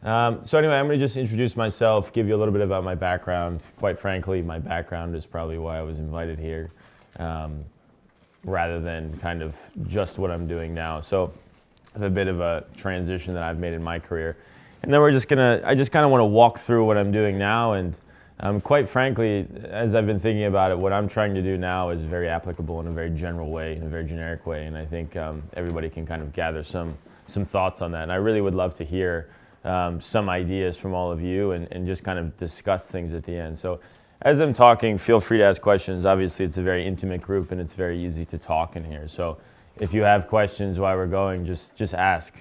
So anyway, I'm going to just introduce myself, give you a little bit about my background. Quite frankly, my background is probably why I was invited here, rather than kind of just what I'm doing now. So I have a bit of a transition that I've made in my career. And then I just kind of want to walk through what I'm doing now. And quite frankly, as I've been thinking about it, what I'm trying to do now is very applicable in a very general way, in a very generic way. And I think everybody can kind of gather some thoughts on that. And I really would love to hear some ideas from all of you and just kind of discuss things at the end. So as I'm talking, feel free to ask questions. Obviously, it's a very intimate group and it's very easy to talk in here. So if you have questions while we're going, just ask.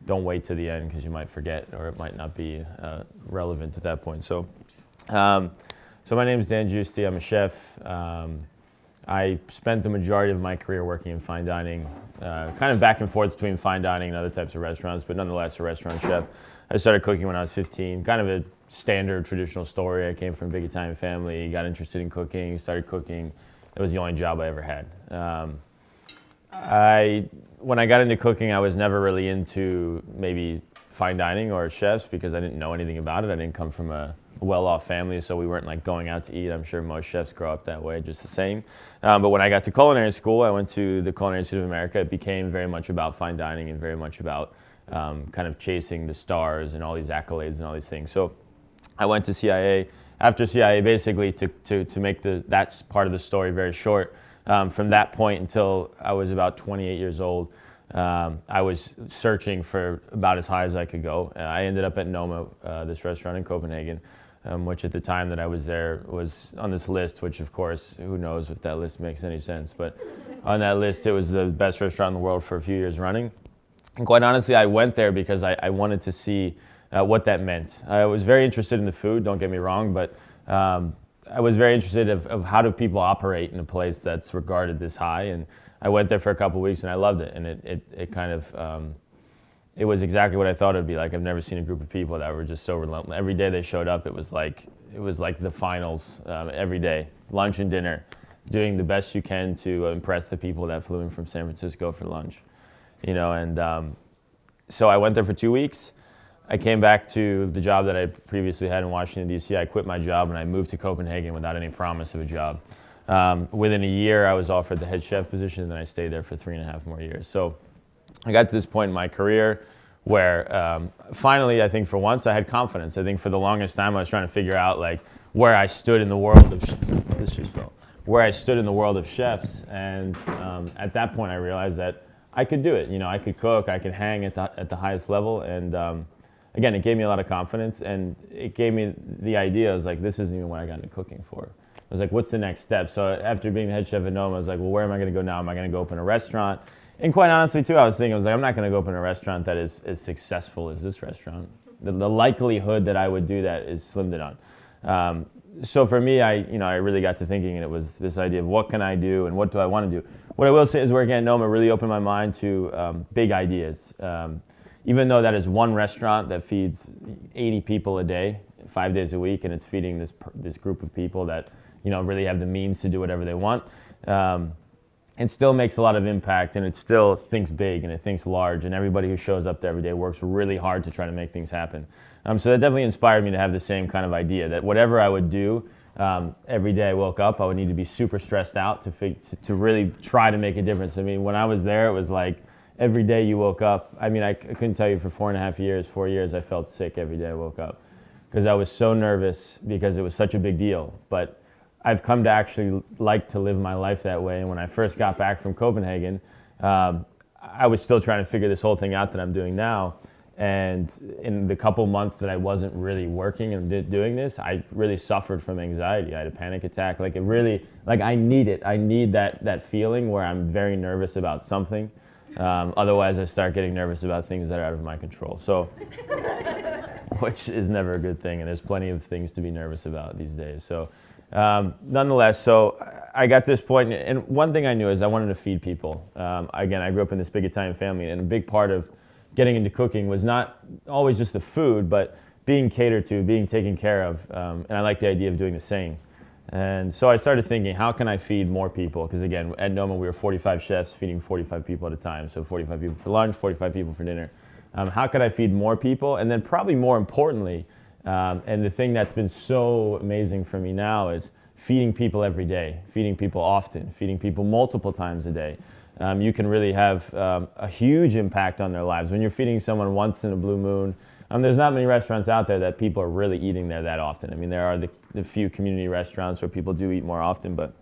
Don't wait to the end because you might forget or it might not be relevant at that point. So my name is Dan Giusti. I'm a chef. I spent the majority of my career working in fine dining, kind of back and forth between fine dining and other types of restaurants, but nonetheless a restaurant chef. I started cooking when I was 15, kind of a standard traditional story. I came from a big Italian family, got interested in cooking, started cooking. It was the only job I ever had. When I got into cooking, I was never really into maybe fine dining or chefs because I didn't know anything about it. I didn't come from a well-off family, so we weren't like going out to eat. I'm sure most chefs grow up that way, just the same. But when I got to culinary school, I went to the Culinary Institute of America. It became very much about fine dining and very much about kind of chasing the stars and all these accolades and all these things. So I went to CIA. After CIA, basically to make that part of the story very short, from that point until I was about 28 years old, I was searching for about as high as I could go. I ended up at Noma, this restaurant in Copenhagen, which at the time that I was there was on this list, which of course, who knows if that list makes any sense, but on that list it was the best restaurant in the world for a few years running. And quite honestly, I went there because I wanted to see what that meant. I was very interested in the food, don't get me wrong, but I was very interested of how do people operate in a place that's regarded this high. And I went there for a couple of weeks and I loved it. And it kind of, it was exactly what I thought it would be like. I've never seen a group of people that were just so relentless. Every day they showed up, it was like the finals every day, lunch and dinner, doing the best you can to impress the people that flew in from San Francisco for lunch, you know. And so I went there for 2 weeks. I came back to the job that I previously had in Washington, D.C. I quit my job and I moved to Copenhagen without any promise of a job. Within a year, I was offered the head chef position, and then I stayed there for 3.5 more years. So I got to this point in my career where finally, I think for once, I had confidence. I think for the longest time, I was trying to figure out like where I stood in the world of chefs. And at that point, I realized that I could do it. You know, I could cook, I could hang at the highest level, and again, it gave me a lot of confidence, and it gave me the idea. I was like, this isn't even what I got into cooking for. I was like, what's the next step? So after being the head chef at Noma, I was like, well, where am I going to go now? Am I going to go open a restaurant? And quite honestly, too, I was like, I'm not going to go open a restaurant that is as successful as this restaurant. The likelihood that I would do that is slim to none. So for me, I really got to thinking, and it was this idea of what can I do and what do I want to do? What I will say is working at Noma really opened my mind to big ideas. Even though that is one restaurant that feeds 80 people a day, 5 days a week, and it's feeding this group of people that really have the means to do whatever they want, it still makes a lot of impact, and it still thinks big and it thinks large, and everybody who shows up there every day works really hard to try to make things happen. So that definitely inspired me to have the same kind of idea that whatever I would do, every day I woke up, I would need to be super stressed out to really try to make a difference. I mean, when I was there, it was like, every day you woke up, I mean, I couldn't tell you for 4 years, I felt sick every day I woke up because I was so nervous because it was such a big deal. But I've come to actually like to live my life that way. And when I first got back from Copenhagen, I was still trying to figure this whole thing out that I'm doing now. And in the couple months that I wasn't really working and doing this, I really suffered from anxiety. I had a panic attack. Like I need it. I need that feeling where I'm very nervous about something. Otherwise, I start getting nervous about things that are out of my control. So, which is never a good thing, and there's plenty of things to be nervous about these days. So, nonetheless, so I got this point, and one thing I knew is I wanted to feed people. Again, I grew up in this big Italian family, and a big part of getting into cooking was not always just the food, but being catered to, being taken care of, and I like the idea of doing the same. And so I started thinking, how can I feed more people? Because again, at Noma, we were 45 chefs feeding 45 people at a time. So 45 people for lunch, 45 people for dinner. How could I feed more people? And then probably more importantly, and the thing that's been so amazing for me now is feeding people every day, feeding people often, feeding people multiple times a day. You can really have a huge impact on their lives. When you're feeding someone once in a blue moon, there's not many restaurants out there that people are really eating there that often. I mean, there are the few community restaurants where people do eat more often, but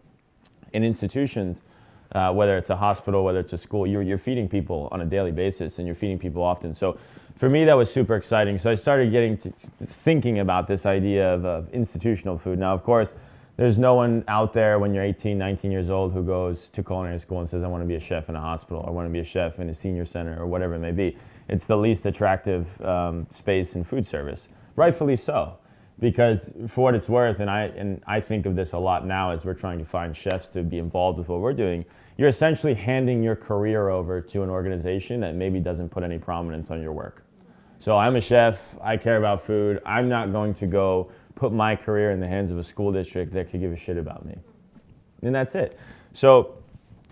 in institutions, whether it's a hospital, whether it's a school, you're feeding people on a daily basis and you're feeding people often. So for me, that was super exciting. So I started getting to thinking about this idea of institutional food. Now, of course, there's no one out there when you're 18, 19 years old who goes to culinary school and says, I want to be a chef in a hospital, or I want to be a chef in a senior center, or whatever it may be. It's the least attractive space in food service. Rightfully so, because for what it's worth, and I think of this a lot now as we're trying to find chefs to be involved with what we're doing, you're essentially handing your career over to an organization that maybe doesn't put any prominence on your work. So I'm a chef, I care about food, I'm not going to go put my career in the hands of a school district that could give a shit about me. And that's it. So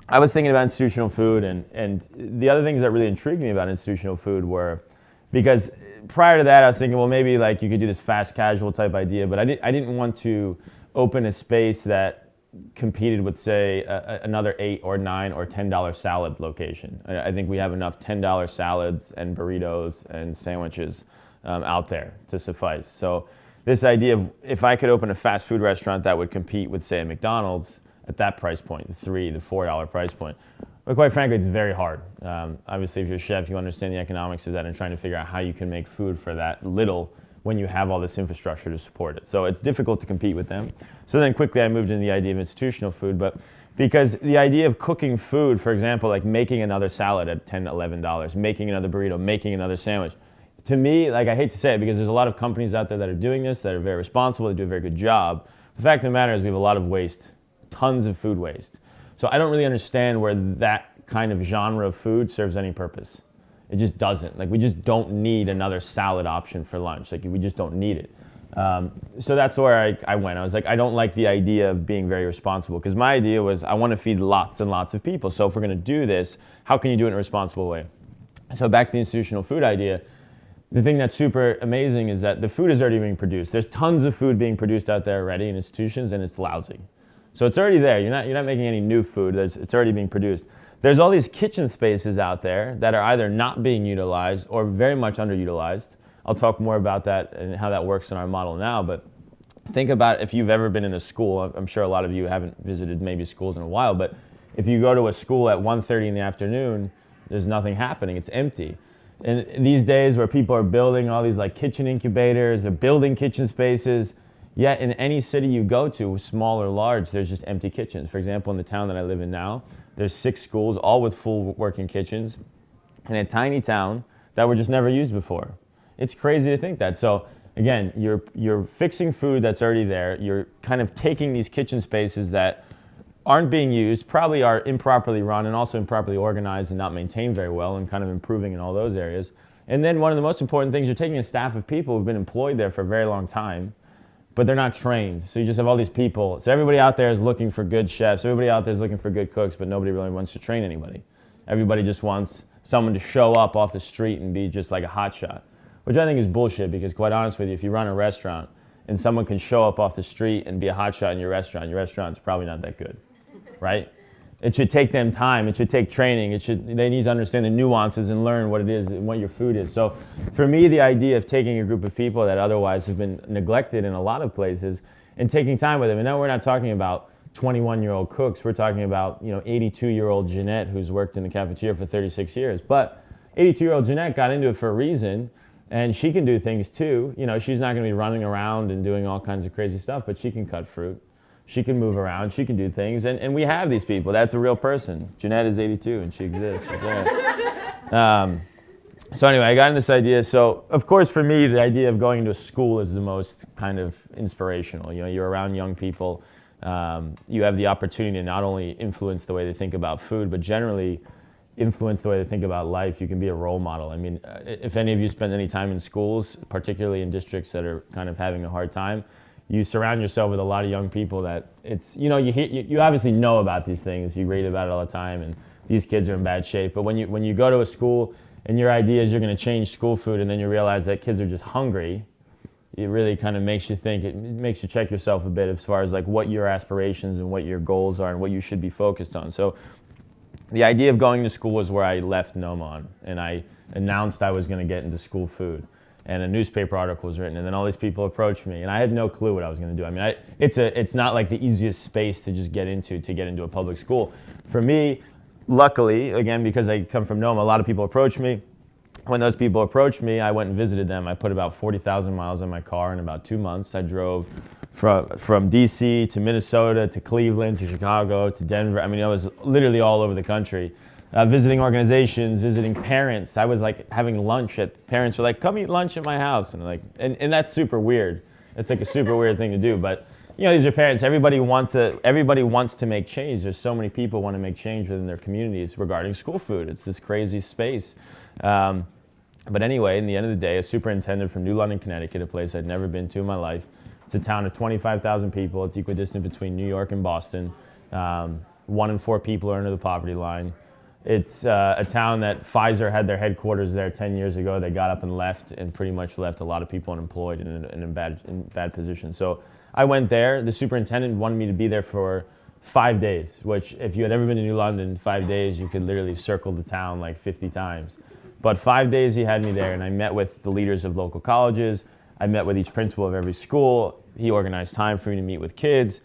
I was thinking about institutional food, and the other things that really intrigued me about institutional food were, because prior to that I was thinking, well, maybe like you could do this fast casual type idea, but I didn't want to open a space that competed with, say, another $8 or $9 or $10 salad location. I think we have enough $10 salads and burritos and sandwiches out there to suffice. So this idea of if I could open a fast food restaurant that would compete with, say, a McDonald's at that price point, the $3, the $4 price point. But quite frankly, it's very hard. Obviously, if you're a chef, you understand the economics of that and trying to figure out how you can make food for that little when you have all this infrastructure to support it. So it's difficult to compete with them. So then quickly I moved into the idea of institutional food, but because the idea of cooking food, for example, like making another salad at $10, $11, making another burrito, making another sandwich, to me, like I hate to say it because there's a lot of companies out there that are doing this, that are very responsible, they do a very good job. The fact of the matter is we have a lot of waste, tons of food waste. So I don't really understand where that kind of genre of food serves any purpose. It just doesn't. Like we just don't need another salad option for lunch. Like we just don't need it. So that's where I went. I was like, I don't like the idea of being very responsible because my idea was I want to feed lots and lots of people. So if we're going to do this, how can you do it in a responsible way? So back to the institutional food idea. The thing that's super amazing is that the food is already being produced. There's tons of food being produced out there already in institutions, and it's lousy. So it's already there. You're not making any new food. It's already being produced. There's all these kitchen spaces out there that are either not being utilized or very much underutilized. I'll talk more about that and how that works in our model now, but think about if you've ever been in a school. I'm sure a lot of you haven't visited maybe schools in a while, but if you go to a school at 1:30 in the afternoon, there's nothing happening. It's empty. And these days where people are building all these like kitchen incubators, they're building kitchen spaces, yet in any city you go to, small or large, there's just empty kitchens. For example, in the town that I live in now, there's 6 schools, all with full working kitchens, in a tiny town that were just never used before. It's crazy to think that. So again, you're fixing food that's already there. You're kind of taking these kitchen spaces that aren't being used, probably are improperly run and also improperly organized and not maintained very well, and kind of improving in all those areas. And then one of the most important things, you're taking a staff of people who've been employed there for a very long time, but they're not trained. So you just have all these people. So everybody out there is looking for good chefs. Everybody out there is looking for good cooks, but nobody really wants to train anybody. Everybody just wants someone to show up off the street and be just like a hotshot, which I think is bullshit because quite honest with you, if you run a restaurant and someone can show up off the street and be a hotshot in your restaurant's probably not that good, right? It should take them time. It should take training. They need to understand the nuances and learn what it is and what your food is. So for me, the idea of taking a group of people that otherwise have been neglected in a lot of places and taking time with them, and now we're not talking about 21-year-old cooks. We're talking about 82-year-old Jeanette who's worked in the cafeteria for 36 years. But 82-year-old Jeanette got into it for a reason, and she can do things too. She's not going to be running around and doing all kinds of crazy stuff, but she can cut fruit. She can move around, she can do things, and we have these people. That's a real person. Jeanette is 82 and she exists. She's there. So anyway, I got into this idea. So of course for me, the idea of going to a school is the most kind of inspirational. You're around young people. You have the opportunity to not only influence the way they think about food, but generally influence the way they think about life. You can be a role model. I mean, if any of you spend any time in schools, particularly in districts that are kind of having a hard time, you surround yourself with a lot of young people that you obviously know about these things. You read about it all the time, and these kids are in bad shape. But when you go to a school and your idea is you're going to change school food, and then you realize that kids are just hungry, it really kind of makes you think, it makes you check yourself a bit as far as like what your aspirations and what your goals are and what you should be focused on. So the idea of going to school was where I left Noma on, and I announced I was going to get into school food. And a newspaper article was written, and then all these people approached me, and I had no clue what I was going to do. I mean, it's not like the easiest space to just get into a public school. For me, luckily, again, because I come from Noma, a lot of people approached me. When those people approached me, I went and visited them. I put about 40,000 miles on my car in about 2 months. I drove from DC to Minnesota to Cleveland to Chicago to Denver. I mean, I was literally all over the country. Visiting organizations, visiting parents. I was like having lunch at, parents were like, come eat lunch at my house. And that's super weird. It's like a super weird thing to do. But you know, these are parents. Everybody wants to make change. There's so many people want to make change within their communities regarding school food. It's this crazy space. But anyway, in the end of the day, a superintendent from New London, Connecticut, a place I'd never been to in my life. It's a town of 25,000 people. It's equidistant between New York and Boston. 1 in 4 people are under the poverty line. It's a town that Pfizer had their headquarters there 10 years ago. They got up and left, and pretty much left a lot of people unemployed and in bad position. So I went there. The superintendent wanted me to be there for 5 days, which if you had ever been to New London, 5 days, you could literally circle the town like 50 times. But 5 days he had me there, and I met with the leaders of local colleges. I met with each principal of every school. He organized time for me to meet with kids.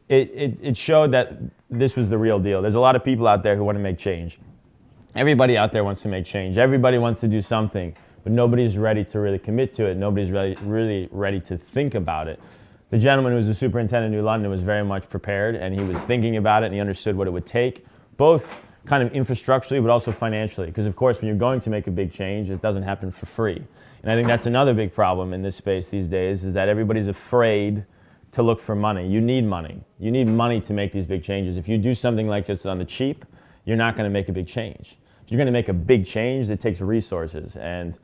It showed that this was the real deal. There's a lot of people out there who want to make change. Everybody out there wants to make change. Everybody wants to do something, but nobody's ready to really commit to it. Nobody's really ready to think about it. The gentleman who was the superintendent of New London was very much prepared, and he was thinking about it, and he understood what it would take, both kind of infrastructurally, but also financially. Because of course, when you're going to make a big change, it doesn't happen for free. And I think that's another big problem in this space these days, is that everybody's afraid to look for money. You need money. You need money to make these big changes. If you do something like this on the cheap, you're not going to make a big change. If you're going to make a big change, it takes resources, and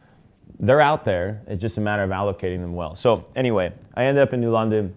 they're out there. It's just a matter of allocating them well. So anyway, I ended up in New London.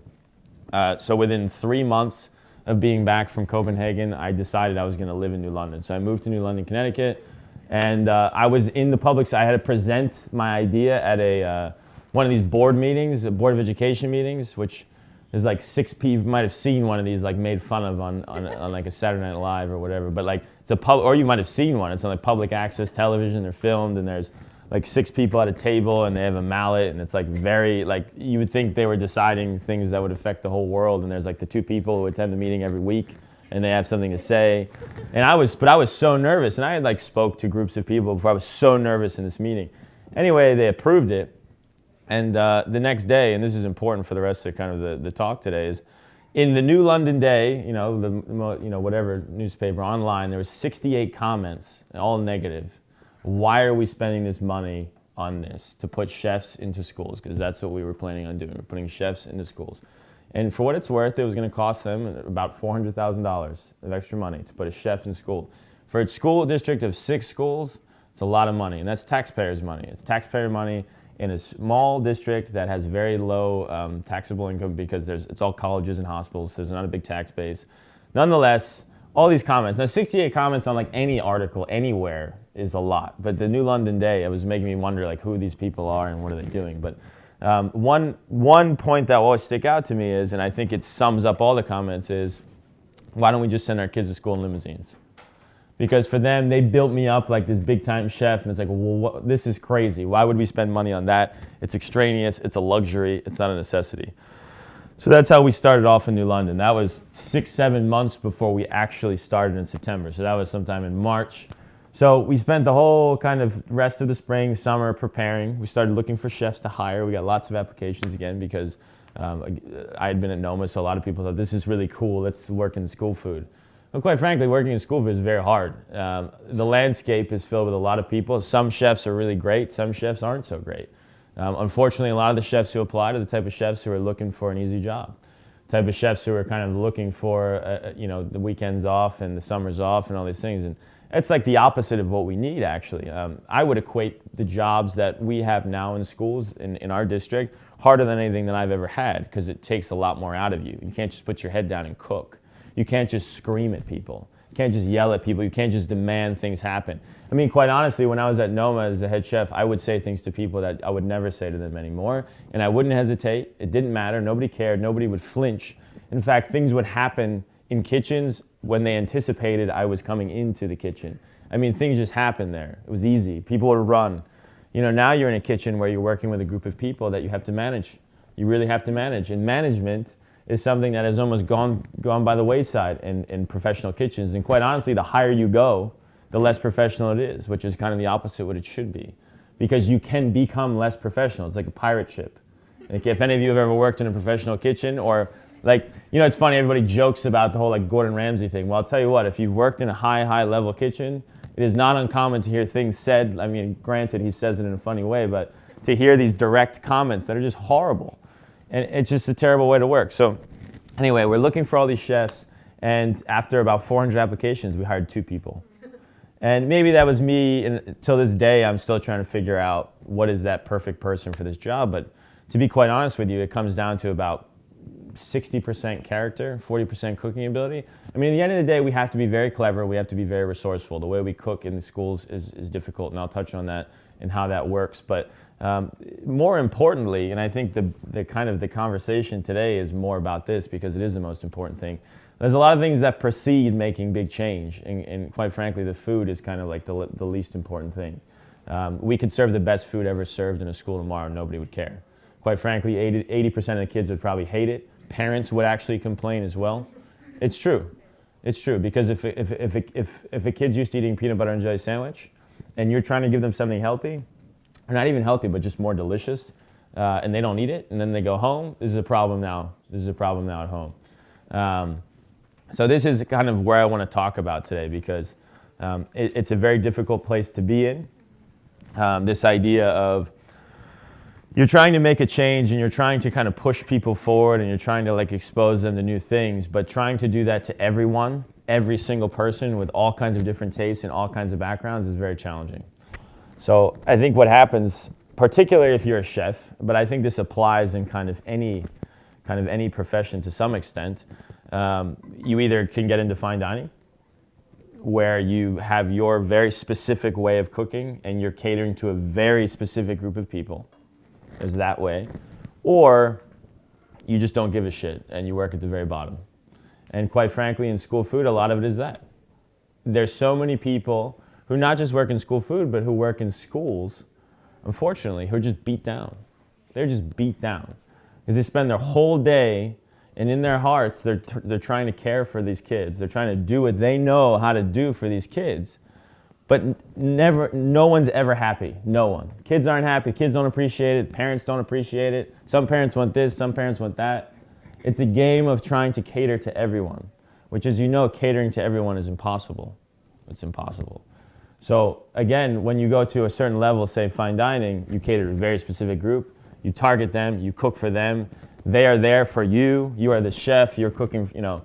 So within 3 months of being back from Copenhagen, I decided I was going to live in New London. So I moved to New London, Connecticut, and I was in the public. I had to present my idea at one of these board meetings, Board of Education meetings, which there's like 6 people. You might have seen one of these like made fun of on like a Saturday Night Live or whatever. But like it's or you might have seen one. It's on like public access television. They're filmed, and there's like 6 people at a table, and they have a mallet, and it's like very like you would think they were deciding things that would affect the whole world. And there's like the 2 people who attend the meeting every week, and they have something to say. And I was so nervous, and I had like spoke to groups of people before. I was so nervous in this meeting. Anyway, they approved it. And the next day, and this is important for the rest of kind of the talk today, is in the New London Day, whatever newspaper online, there was 68 comments, all negative. Why are we spending this money on this to put chefs into schools? Because that's what we were planning on doing. We're putting chefs into schools. And for what it's worth, it was going to cost them about $400,000 of extra money to put a chef in school. For a school district of 6 schools, it's a lot of money, and that's taxpayers' money. It's taxpayer money in a small district that has very low taxable income because it's all colleges and hospitals, so there's not a big tax base. Nonetheless, all these comments, now 68 comments on like any article anywhere is a lot, but the New London Day, it was making me wonder like who these people are and what are they doing. But one point that will always stick out to me is, and I think it sums up all the comments, is why don't we just send our kids to school in limousines? Because for them, they built me up like this big-time chef, and it's like, well, this is crazy. Why would we spend money on that? It's extraneous. It's a luxury. It's not a necessity. So that's how we started off in New London. That was 6-7 months before we actually started in September. So that was sometime in March. So we spent the whole kind of rest of the spring, summer preparing. We started looking for chefs to hire. We got lots of applications again because I had been at Noma, so a lot of people thought, this is really cool. Let's work in school food. Well, quite frankly, working in school food is very hard. The landscape is filled with a lot of people. Some chefs are really great. Some chefs aren't so great. Unfortunately, a lot of the chefs who apply are the type of chefs who are looking for an easy job. The type of chefs who are kind of looking for, the weekends off and the summers off and all these things. And it's like the opposite of what we need, actually. I would equate the jobs that we have now in schools in our district harder than anything that I've ever had, because it takes a lot more out of you. You can't just put your head down and cook. You can't just scream at people. You can't just yell at people. You can't just demand things happen. I mean, quite honestly, when I was at Noma as the head chef, I would say things to people that I would never say to them anymore. And I wouldn't hesitate. It didn't matter. Nobody cared. Nobody would flinch. In fact, things would happen in kitchens when they anticipated I was coming into the kitchen. I mean, things just happened there. It was easy. People would run. You know, now you're in a kitchen where you're working with a group of people that you have to manage. You really have to manage. And management is something that has almost gone by the wayside in professional kitchens. And quite honestly, the higher you go, the less professional it is, which is kind of the opposite of what it should be. Because you can become less professional. It's like a pirate ship. Like if any of you have ever worked in a professional kitchen, or like, you know, it's funny, everybody jokes about the whole like Gordon Ramsay thing. Well, I'll tell you what, if you've worked in a high level kitchen, it is not uncommon to hear things said. I mean, granted, he says it in a funny way, but to hear these direct comments that are just horrible. And it's just a terrible way to work. So anyway, we're looking for all these chefs, and after about 400 applications, we hired 2 people. And maybe that was me, and until this day, I'm still trying to figure out what is that perfect person for this job. But to be quite honest with you, it comes down to about 60% character, 40% cooking ability. I mean, at the end of the day, we have to be very clever. We have to be very resourceful. The way we cook in the schools is difficult, and I'll touch on that and how that works. But more importantly, and I think the kind of the conversation today is more about this because it is the most important thing. There's a lot of things that precede making big change, and quite frankly, the food is kind of like the least important thing. We could serve the best food ever served in a school tomorrow, and nobody would care. Quite frankly, 80% of the kids would probably hate it. Parents would actually complain as well. It's true. It's true, because if a kid's used to eating peanut butter and jelly sandwich, and you're trying to give them something healthy, or not even healthy, but just more delicious, and they don't eat it, and then they go home, this is a problem now. This is a problem now at home. So this is kind of where I want to talk about today, because it's a very difficult place to be in. This idea of you're trying to make a change, and you're trying to kind of push people forward, and you're trying to like expose them to new things, but trying to do that to everyone, every single person with all kinds of different tastes and all kinds of backgrounds is very challenging. So I think what happens, particularly if you're a chef, but I think this applies in kind of any profession to some extent, you either can get into fine dining, where you have your very specific way of cooking and you're catering to a very specific group of people. There's that way. Or you just don't give a shit and you work at the very bottom. And quite frankly, in school food, a lot of it is that. There's so many people who not just work in school food, but who work in schools, unfortunately, who are just beat down. They're just beat down. Because they spend their whole day, and in their hearts, they're trying to care for these kids. They're trying to do what they know how to do for these kids. But no one's ever happy. No one. Kids aren't happy. Kids don't appreciate it. Parents don't appreciate it. Some parents want this. Some parents want that. It's a game of trying to cater to everyone, which, as you know, catering to everyone is impossible. It's impossible. So again, when you go to a certain level, say fine dining, you cater to a very specific group. You target them. You cook for them. They are there for you. You are the chef. You're cooking, you know.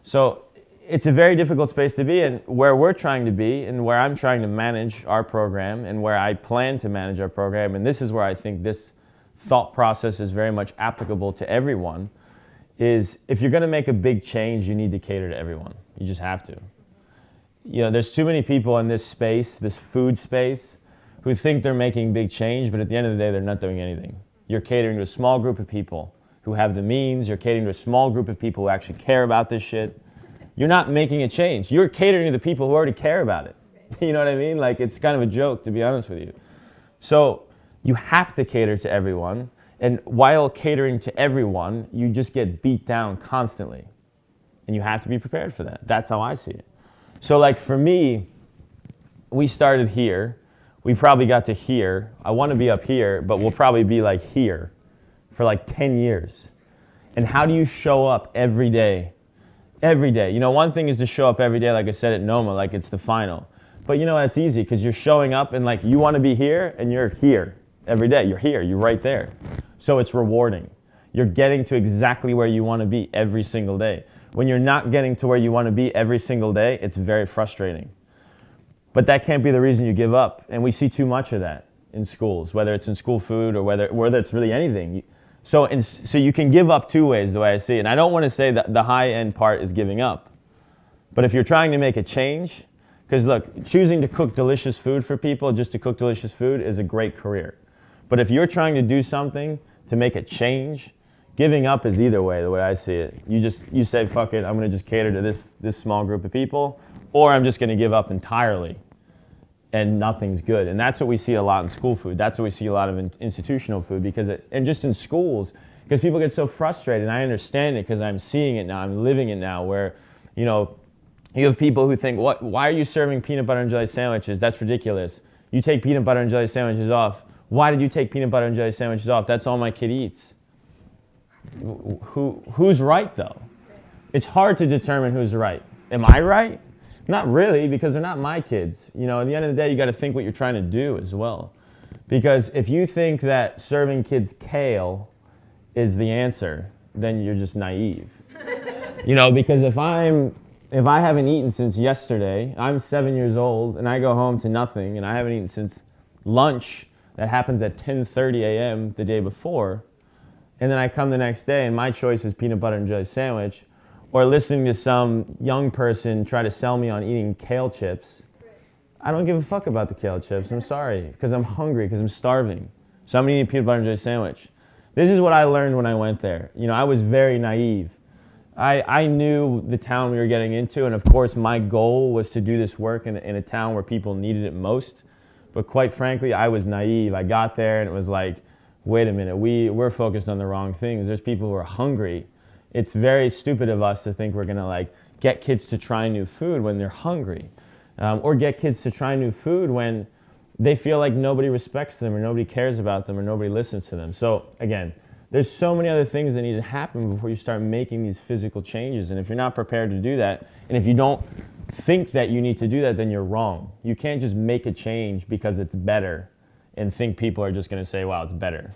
So it's a very difficult space to be in. Where we're trying to be, and where I'm trying to manage our program, and where I plan to manage our program, and this is where I think this thought process is very much applicable to everyone, is if you're going to make a big change, you need to cater to everyone. You just have to. You know, there's too many people in this space, this food space, who think they're making big change, but at the end of the day, they're not doing anything. You're catering to a small group of people who have the means. You're catering to a small group of people who actually care about this shit. You're not making a change. You're catering to the people who already care about it. You know what I mean? Like, it's kind of a joke, to be honest with you. So you have to cater to everyone. And while catering to everyone, you just get beat down constantly. And you have to be prepared for that. That's how I see it. So like for me, we started here. We probably got to here. I want to be up here, but we'll probably be like here for like 10 years. And how do you show up every day? Every day. You know, one thing is to show up every day, like I said at Noma, like it's the final. But you know, that's easy because you're showing up and like you want to be here and you're here every day. You're here. You're right there. So it's rewarding. You're getting to exactly where you want to be every single day. When you're not getting to where you want to be every single day, it's very frustrating. But that can't be the reason you give up. And we see too much of that in schools, whether it's in school food or whether it's really anything. So you can give up two ways, the way I see it. And I don't want to say that the high-end part is giving up. But if you're trying to make a change, because look, choosing to cook delicious food for people just to cook delicious food is a great career. But if you're trying to do something to make a change, giving up is either way, the way I see it. You say, fuck it, I'm going to just cater to this small group of people, or I'm just going to give up entirely and nothing's good. And that's what we see a lot in school food. That's what we see a lot of in institutional food, and just in schools, because people get so frustrated. And I understand it because I'm seeing it now, I'm living it now, where, you have people who think, why are you serving peanut butter and jelly sandwiches? That's ridiculous. You take peanut butter and jelly sandwiches off. Why did you take peanut butter and jelly sandwiches off? That's all my kid eats. Who's right, though? It's hard to determine who's right. Am I right? Not really, because they're not my kids. At the end of the day, you got to think what you're trying to do as well. Because if you think that serving kids kale is the answer, then you're just naive. Because if I haven't eaten since yesterday, I'm 7 years old, and I go home to nothing, and I haven't eaten since lunch that happens at 10:30 a.m. the day before, and then I come the next day, and my choice is peanut butter and jelly sandwich, or listening to some young person try to sell me on eating kale chips, I don't give a fuck about the kale chips. I'm sorry, because I'm hungry, because I'm starving. So I'm going to eat a peanut butter and jelly sandwich. This is what I learned when I went there. I was very naive. I knew the town we were getting into, and of course my goal was to do this work in a town where people needed it most. But quite frankly, I was naive. I got there and it was like, wait a minute, we're focused on the wrong things. There's people who are hungry. It's very stupid of us to think we're gonna get kids to try new food when they're hungry, or get kids to try new food when they feel like nobody respects them or nobody cares about them or nobody listens to them. So again, there's so many other things that need to happen before you start making these physical changes. And if you're not prepared to do that, and if you don't think that you need to do that, then you're wrong. You can't just make a change because it's better and think people are just going to say, wow, it's better.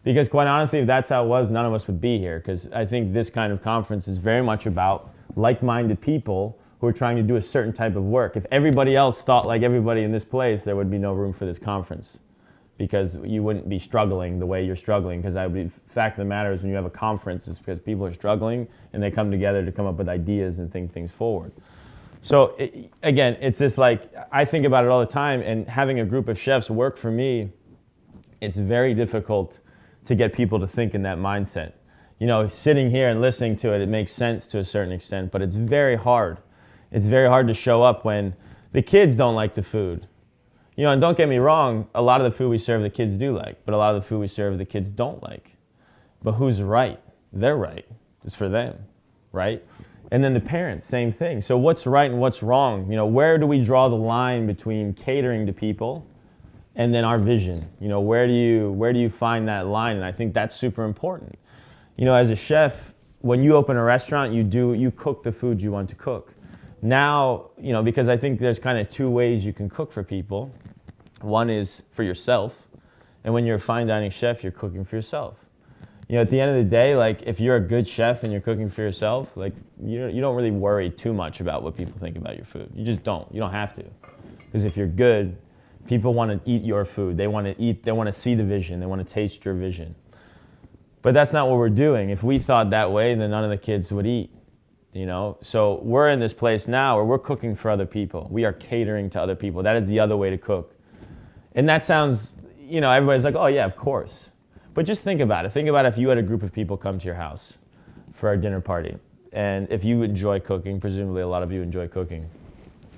Because quite honestly, if that's how it was, none of us would be here. Because I think this kind of conference is very much about like-minded people who are trying to do a certain type of work. If everybody else thought like everybody in this place, there would be no room for this conference, because you wouldn't be struggling the way you're struggling. Because the fact of the matter is, when you have a conference, it's because people are struggling and they come together to come up with ideas and think things forward. So again, it's this I think about it all the time, and having a group of chefs work for me, it's very difficult to get people to think in that mindset. Sitting here and listening to it, it makes sense to a certain extent, but it's very hard. It's very hard to show up when the kids don't like the food. And don't get me wrong, a lot of the food we serve the kids do like, but a lot of the food we serve the kids don't like. But who's right? They're right. It's for them, right? And then the parents, same thing. So what's right and what's wrong? Where do we draw the line between catering to people and then our vision? Where do you find that line? And I think that's super important. As a chef, when you open a restaurant, you cook the food you want to cook. Now, because I think there's kind of two ways you can cook for people. One is for yourself, and when you're a fine dining chef, you're cooking for yourself. At the end of the day, if you're a good chef and you're cooking for yourself, you don't really worry too much about what people think about your food. You just don't. You don't have to. Because if you're good, people want to eat your food. They want to see the vision. They want to taste your vision. But that's not what we're doing. If we thought that way, then none of the kids would eat. So we're in this place now where we're cooking for other people. We are catering to other people. That is the other way to cook. And that sounds, everybody's like, oh yeah, of course. But just think about it. Think about if you had a group of people come to your house for a dinner party. And if you enjoy cooking, presumably a lot of you enjoy cooking,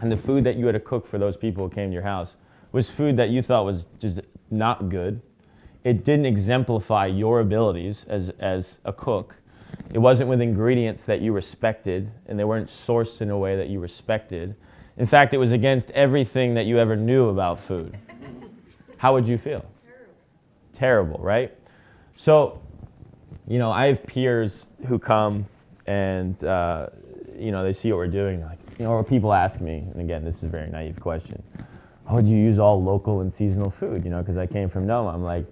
and the food that you had to cook for those people who came to your house was food that you thought was just not good. It didn't exemplify your abilities as a cook. It wasn't with ingredients that you respected, and they weren't sourced in a way that you respected. In fact, it was against everything that you ever knew about food. How would you feel? Terrible, right? So, I have peers who come and, they see what we're doing. Or people ask me, and again, this is a very naive question, oh, do you use all local and seasonal food? Because I came from Noma. I'm like,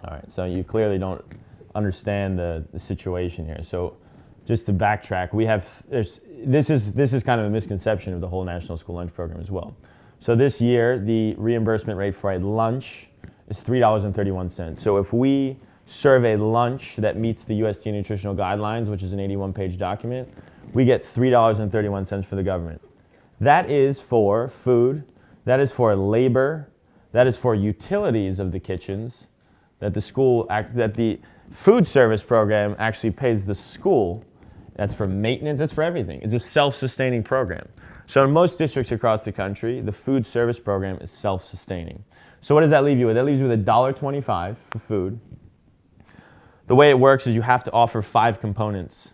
all right, so you clearly don't understand the situation here. So just to backtrack, this is kind of a misconception of the whole National School Lunch Program as well. So this year, the reimbursement rate for a lunch is $3.31. So if we serve a lunch that meets the USDA nutritional guidelines, which is an 81-page document, we get $3.31 for the government. That is for food, that is for labor, that is for utilities of the kitchens, that the food service program actually pays the school. That's for maintenance, that's for everything. It's a self-sustaining program. So in most districts across the country, the food service program is self-sustaining. So what does that leave you with? That leaves you with $1.25 for food. The way it works is you have to offer 5 components.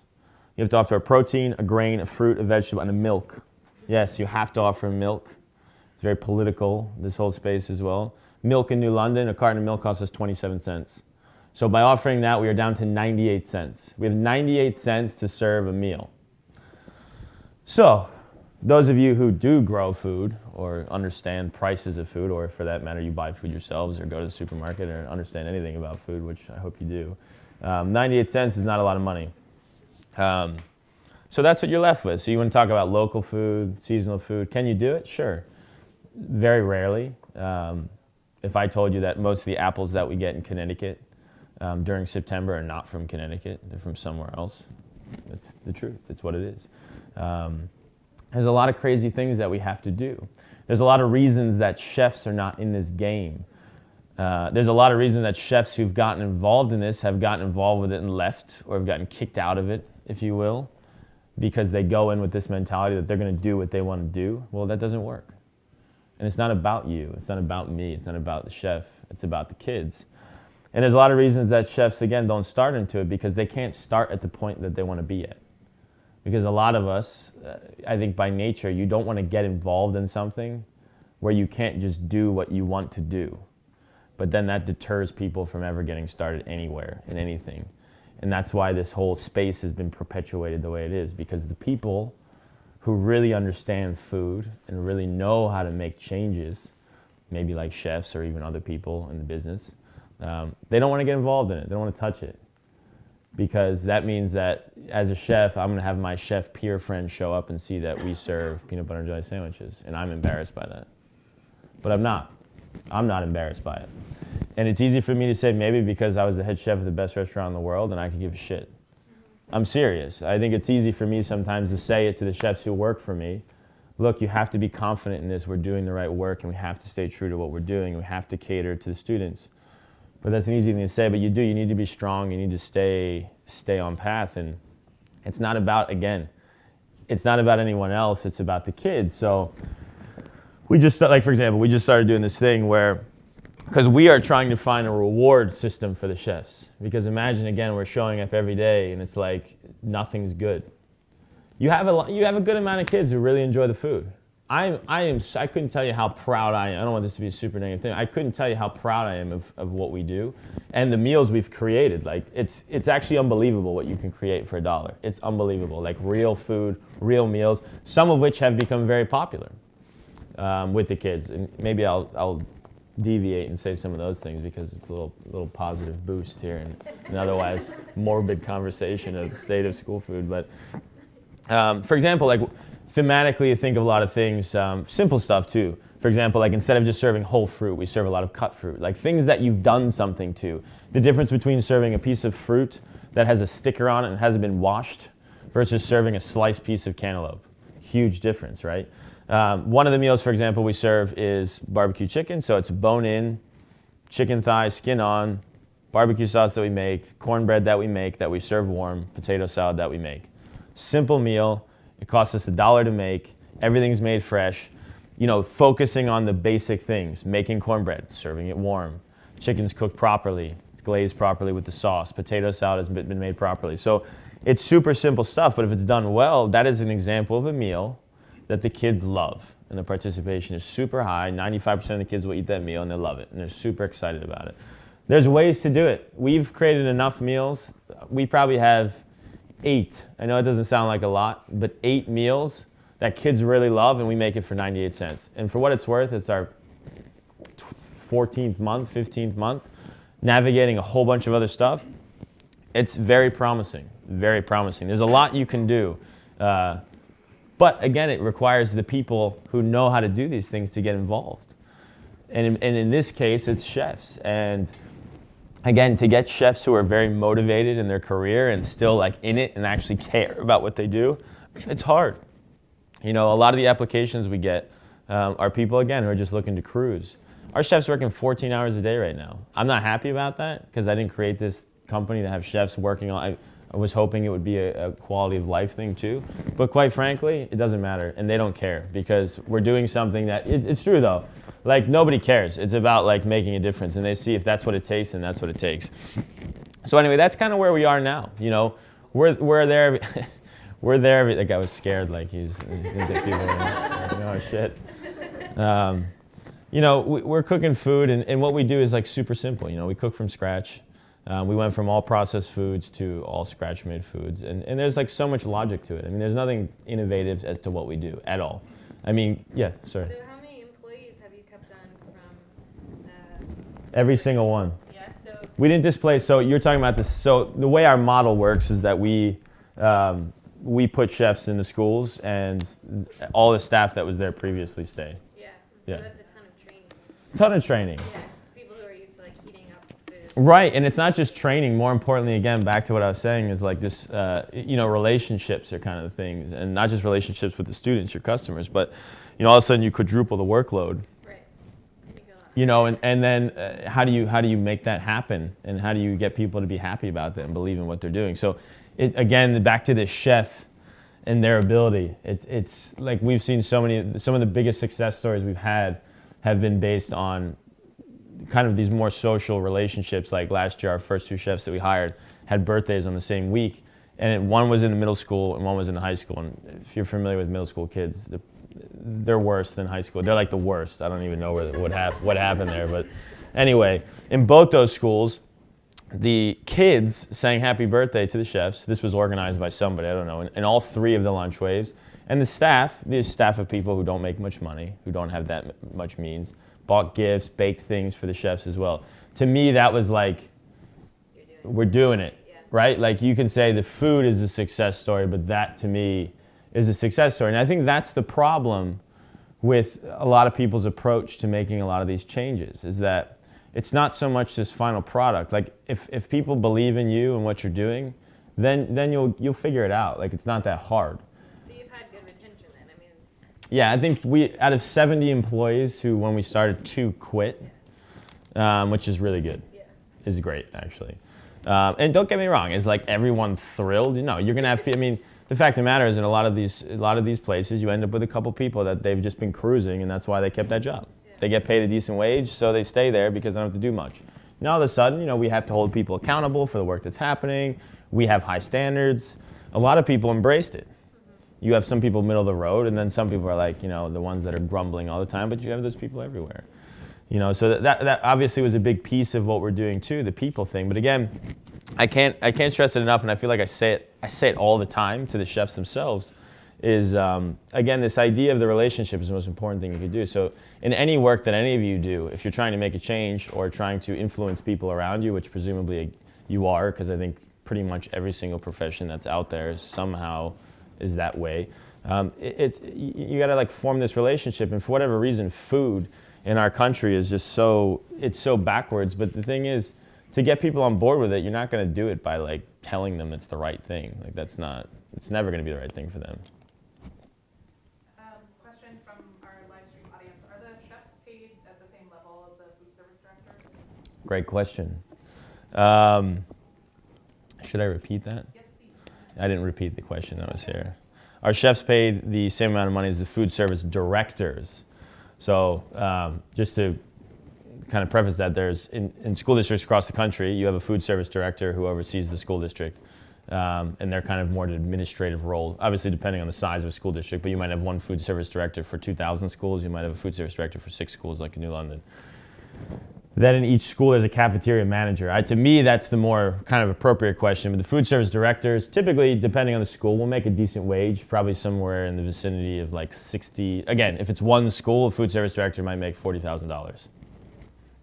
You have to offer a protein, a grain, a fruit, a vegetable, and a milk. Yes, you have to offer milk. It's very political, this whole space as well. Milk in New London, a carton of milk costs us 27 cents. So by offering that, we are down to 98 cents. We have 98 cents to serve a meal. So those of you who do grow food or understand prices of food, or for that matter, you buy food yourselves or go to the supermarket or understand anything about food, which I hope you do, 98 cents is not a lot of money. So that's what you're left with. So you want to talk about local food, seasonal food. Can you do it? Sure. Very rarely. If I told you that most of the apples that we get in Connecticut during September are not from Connecticut, they're from somewhere else, that's the truth. That's what it is. There's a lot of crazy things that we have to do. There's a lot of reasons that chefs are not in this game. There's a lot of reasons that chefs who've gotten involved in this have gotten involved with it and left, or have gotten kicked out of it, if you will, because they go in with this mentality that they're going to do what they want to do. Well, that doesn't work. And it's not about you. It's not about me. It's not about the chef. It's about the kids. And there's a lot of reasons that chefs, again, don't start into it, because they can't start at the point that they want to be at. Because a lot of us, I think by nature, you don't want to get involved in something where you can't just do what you want to do. But then that deters people from ever getting started anywhere, in anything. And that's why this whole space has been perpetuated the way it is, because the people who really understand food and really know how to make changes, maybe like chefs or even other people in the business, they don't want to get involved in it. They don't want to touch it. Because that means that as a chef, I'm going to have my chef peer friend show up and see that we serve peanut butter and jelly sandwiches. And I'm embarrassed by that. But I'm not. I'm not embarrassed by it. And it's easy for me to say maybe because I was the head chef of the best restaurant in the world and I could give a shit. I'm serious. I think it's easy for me sometimes to say it to the chefs who work for me. Look, you have to be confident in this. We're doing the right work and we have to stay true to what we're doing. We have to cater to the students. But that's an easy thing to say, but you do. You need to be strong. You need to stay on path. And it's not about, again, it's not about anyone else. It's about the kids. So we just, like for example, we just started doing this thing where, because we are trying to find a reward system for the chefs. Because imagine, again, we're showing up every day and it's like nothing's good. You have a good amount of kids who really enjoy the food. I couldn't tell you how proud I am. I don't want this to be a super negative thing. I couldn't tell you how proud I am of what we do and the meals we've created. Like it's actually unbelievable what you can create for $1. It's unbelievable. Like real food, real meals, some of which have become very popular with the kids. And maybe I'll deviate and say some of those things because it's a little positive boost here in an otherwise morbid conversation of the state of school food. But for example, like thematically, think of a lot of things, simple stuff too. For example, like instead of just serving whole fruit, we serve a lot of cut fruit. Like things that you've done something to. The difference between serving a piece of fruit that has a sticker on it and hasn't been washed versus serving a sliced piece of cantaloupe. Huge difference, right? One of the meals, for example, we serve is barbecue chicken. So it's bone-in, chicken thigh, skin on, barbecue sauce that we make, cornbread that we make, that we serve warm, potato salad that we make. Simple meal. It costs us $1 to make. Everything's made fresh. You know, focusing on the basic things. Making cornbread, serving it warm. Chicken's cooked properly. It's glazed properly with the sauce. Potato salad has been made properly. So it's super simple stuff, but if it's done well, that is an example of a meal that the kids love. And the participation is super high. 95% of the kids will eat that meal and they love it. And they're super excited about it. There's ways to do it. We've created enough meals. We probably have 8. I know it doesn't sound like a lot, but 8 meals that kids really love, and we make it for 98 cents. And for what it's worth, it's our 14th month, 15th month, navigating a whole bunch of other stuff. It's very promising, very promising. There's a lot you can do. But again, it requires the people who know how to do these things to get involved. And in this case, it's chefs. And again, to get chefs who are very motivated in their career and still like in it and actually care about what they do, It's hard. You know, a lot of the applications we get are people, again, who are just looking to cruise. Our chefs working 14 hours a day right now. I'm not happy about that because I didn't create this company to have chefs working on. I was hoping it would be a quality of life thing too. But quite frankly, it doesn't matter, and they don't care because we're doing something that, it's true though, like nobody cares. It's about like making a difference, and they see if that's what it takes, then that's what it takes. So anyway, that's kind of where we are now. You know, we're there. We're there. That guy was scared, like he's gonna get people in. Like, oh shit. You know, we're cooking food, and what we do is like super simple. You know, we cook from scratch. We went from all processed foods to all scratch-made foods, and there's like so much logic to it. I mean, there's nothing innovative as to what we do at all. I mean, yeah, sorry. So how many employees have you kept on from? Every single one. Yeah. So We didn't displace. So you're talking about this. So the way our model works is that we put chefs in the schools, and all the staff that was there previously stay. yeah. So Yeah. that's a ton of training. Ton of training. Yeah. People who are used to like heating up food. Right, and it's not just training. More importantly, again, back to what I was saying, is like this, you know, relationships are kind of the things, and not just relationships with the students, your customers, but, you know, all of a sudden you quadruple the workload. Right. You know, and then how do you make that happen, and how do you get people to be happy about that and believe in what they're doing? So, again, back to this chef and their ability. It's like we've seen some of the biggest success stories we've had have been based on kind of these more social relationships. Like last year, our first two chefs that we hired had birthdays on the same week, and one was in the middle school and one was in the high school. And if you're familiar with middle school kids, they're worse than high school. They're like the worst. I don't even know what happened there. But anyway, in both those schools, the kids sang happy birthday to the chefs. This was organized by somebody, I don't know, in all three of the lunch waves. And the staff of people who don't make much money, who don't have that much means, bought gifts, baked things for the chefs as well. To me, that was like, we're doing it, right? Like you can say the food is a success story, but that to me is a success story. And I think that's the problem with a lot of people's approach to making a lot of these changes, is that it's not so much this final product. Like if people believe in you and what you're doing, then you'll figure it out. Like it's not that hard. So you've had good retention then. I mean. Yeah, I think out of 70 employees who, when we started, 2 quit, which is really good. Yeah. Is great actually. And don't get me wrong, is like everyone thrilled? No, you're gonna have. I mean, the fact of the matter is, in a lot of these places, you end up with a couple people that they've just been cruising, and that's why they kept that job. They get paid a decent wage, so they stay there because they don't have to do much. Now all of a sudden, you know, we have to hold people accountable for the work that's happening. We have high standards. A lot of people embraced it. You have some people middle of the road, and then some people are like, you know, the ones that are grumbling all the time, but you have those people everywhere. You know, so that obviously was a big piece of what we're doing too, the people thing. But again, I can't stress it enough, and I feel like I say it all the time to the chefs themselves, is again, this idea of the relationship is the most important thing you could do. So in any work that any of you do, if you're trying to make a change or trying to influence people around you, which presumably you are, because I think pretty much every single profession that's out there somehow is that way, you got to like form this relationship. And for whatever reason, food in our country is just so backwards. But the thing is, to get people on board with it, you're not going to do it by like telling them it's the right thing. Like it's never going to be the right thing for them. Question from our live stream audience. Are the chefs paid at the same level as the food service directors? Great question. Should I repeat that? Yes, please. I didn't repeat the question that was here. Our chefs paid the same amount of money as the food service directors. So just to kind of preface that, there's in school districts across the country, you have a food service director who oversees the school district. And they're kind of more an administrative role, obviously depending on the size of a school district, but you might have one food service director for 2,000 schools, you might have a food service director for 6 schools like in New London. Then in each school there's a cafeteria manager. To me, that's the more kind of appropriate question, but the food service directors, typically, depending on the school, will make a decent wage, probably somewhere in the vicinity of like 60, again, if it's one school, a food service director might make $40,000.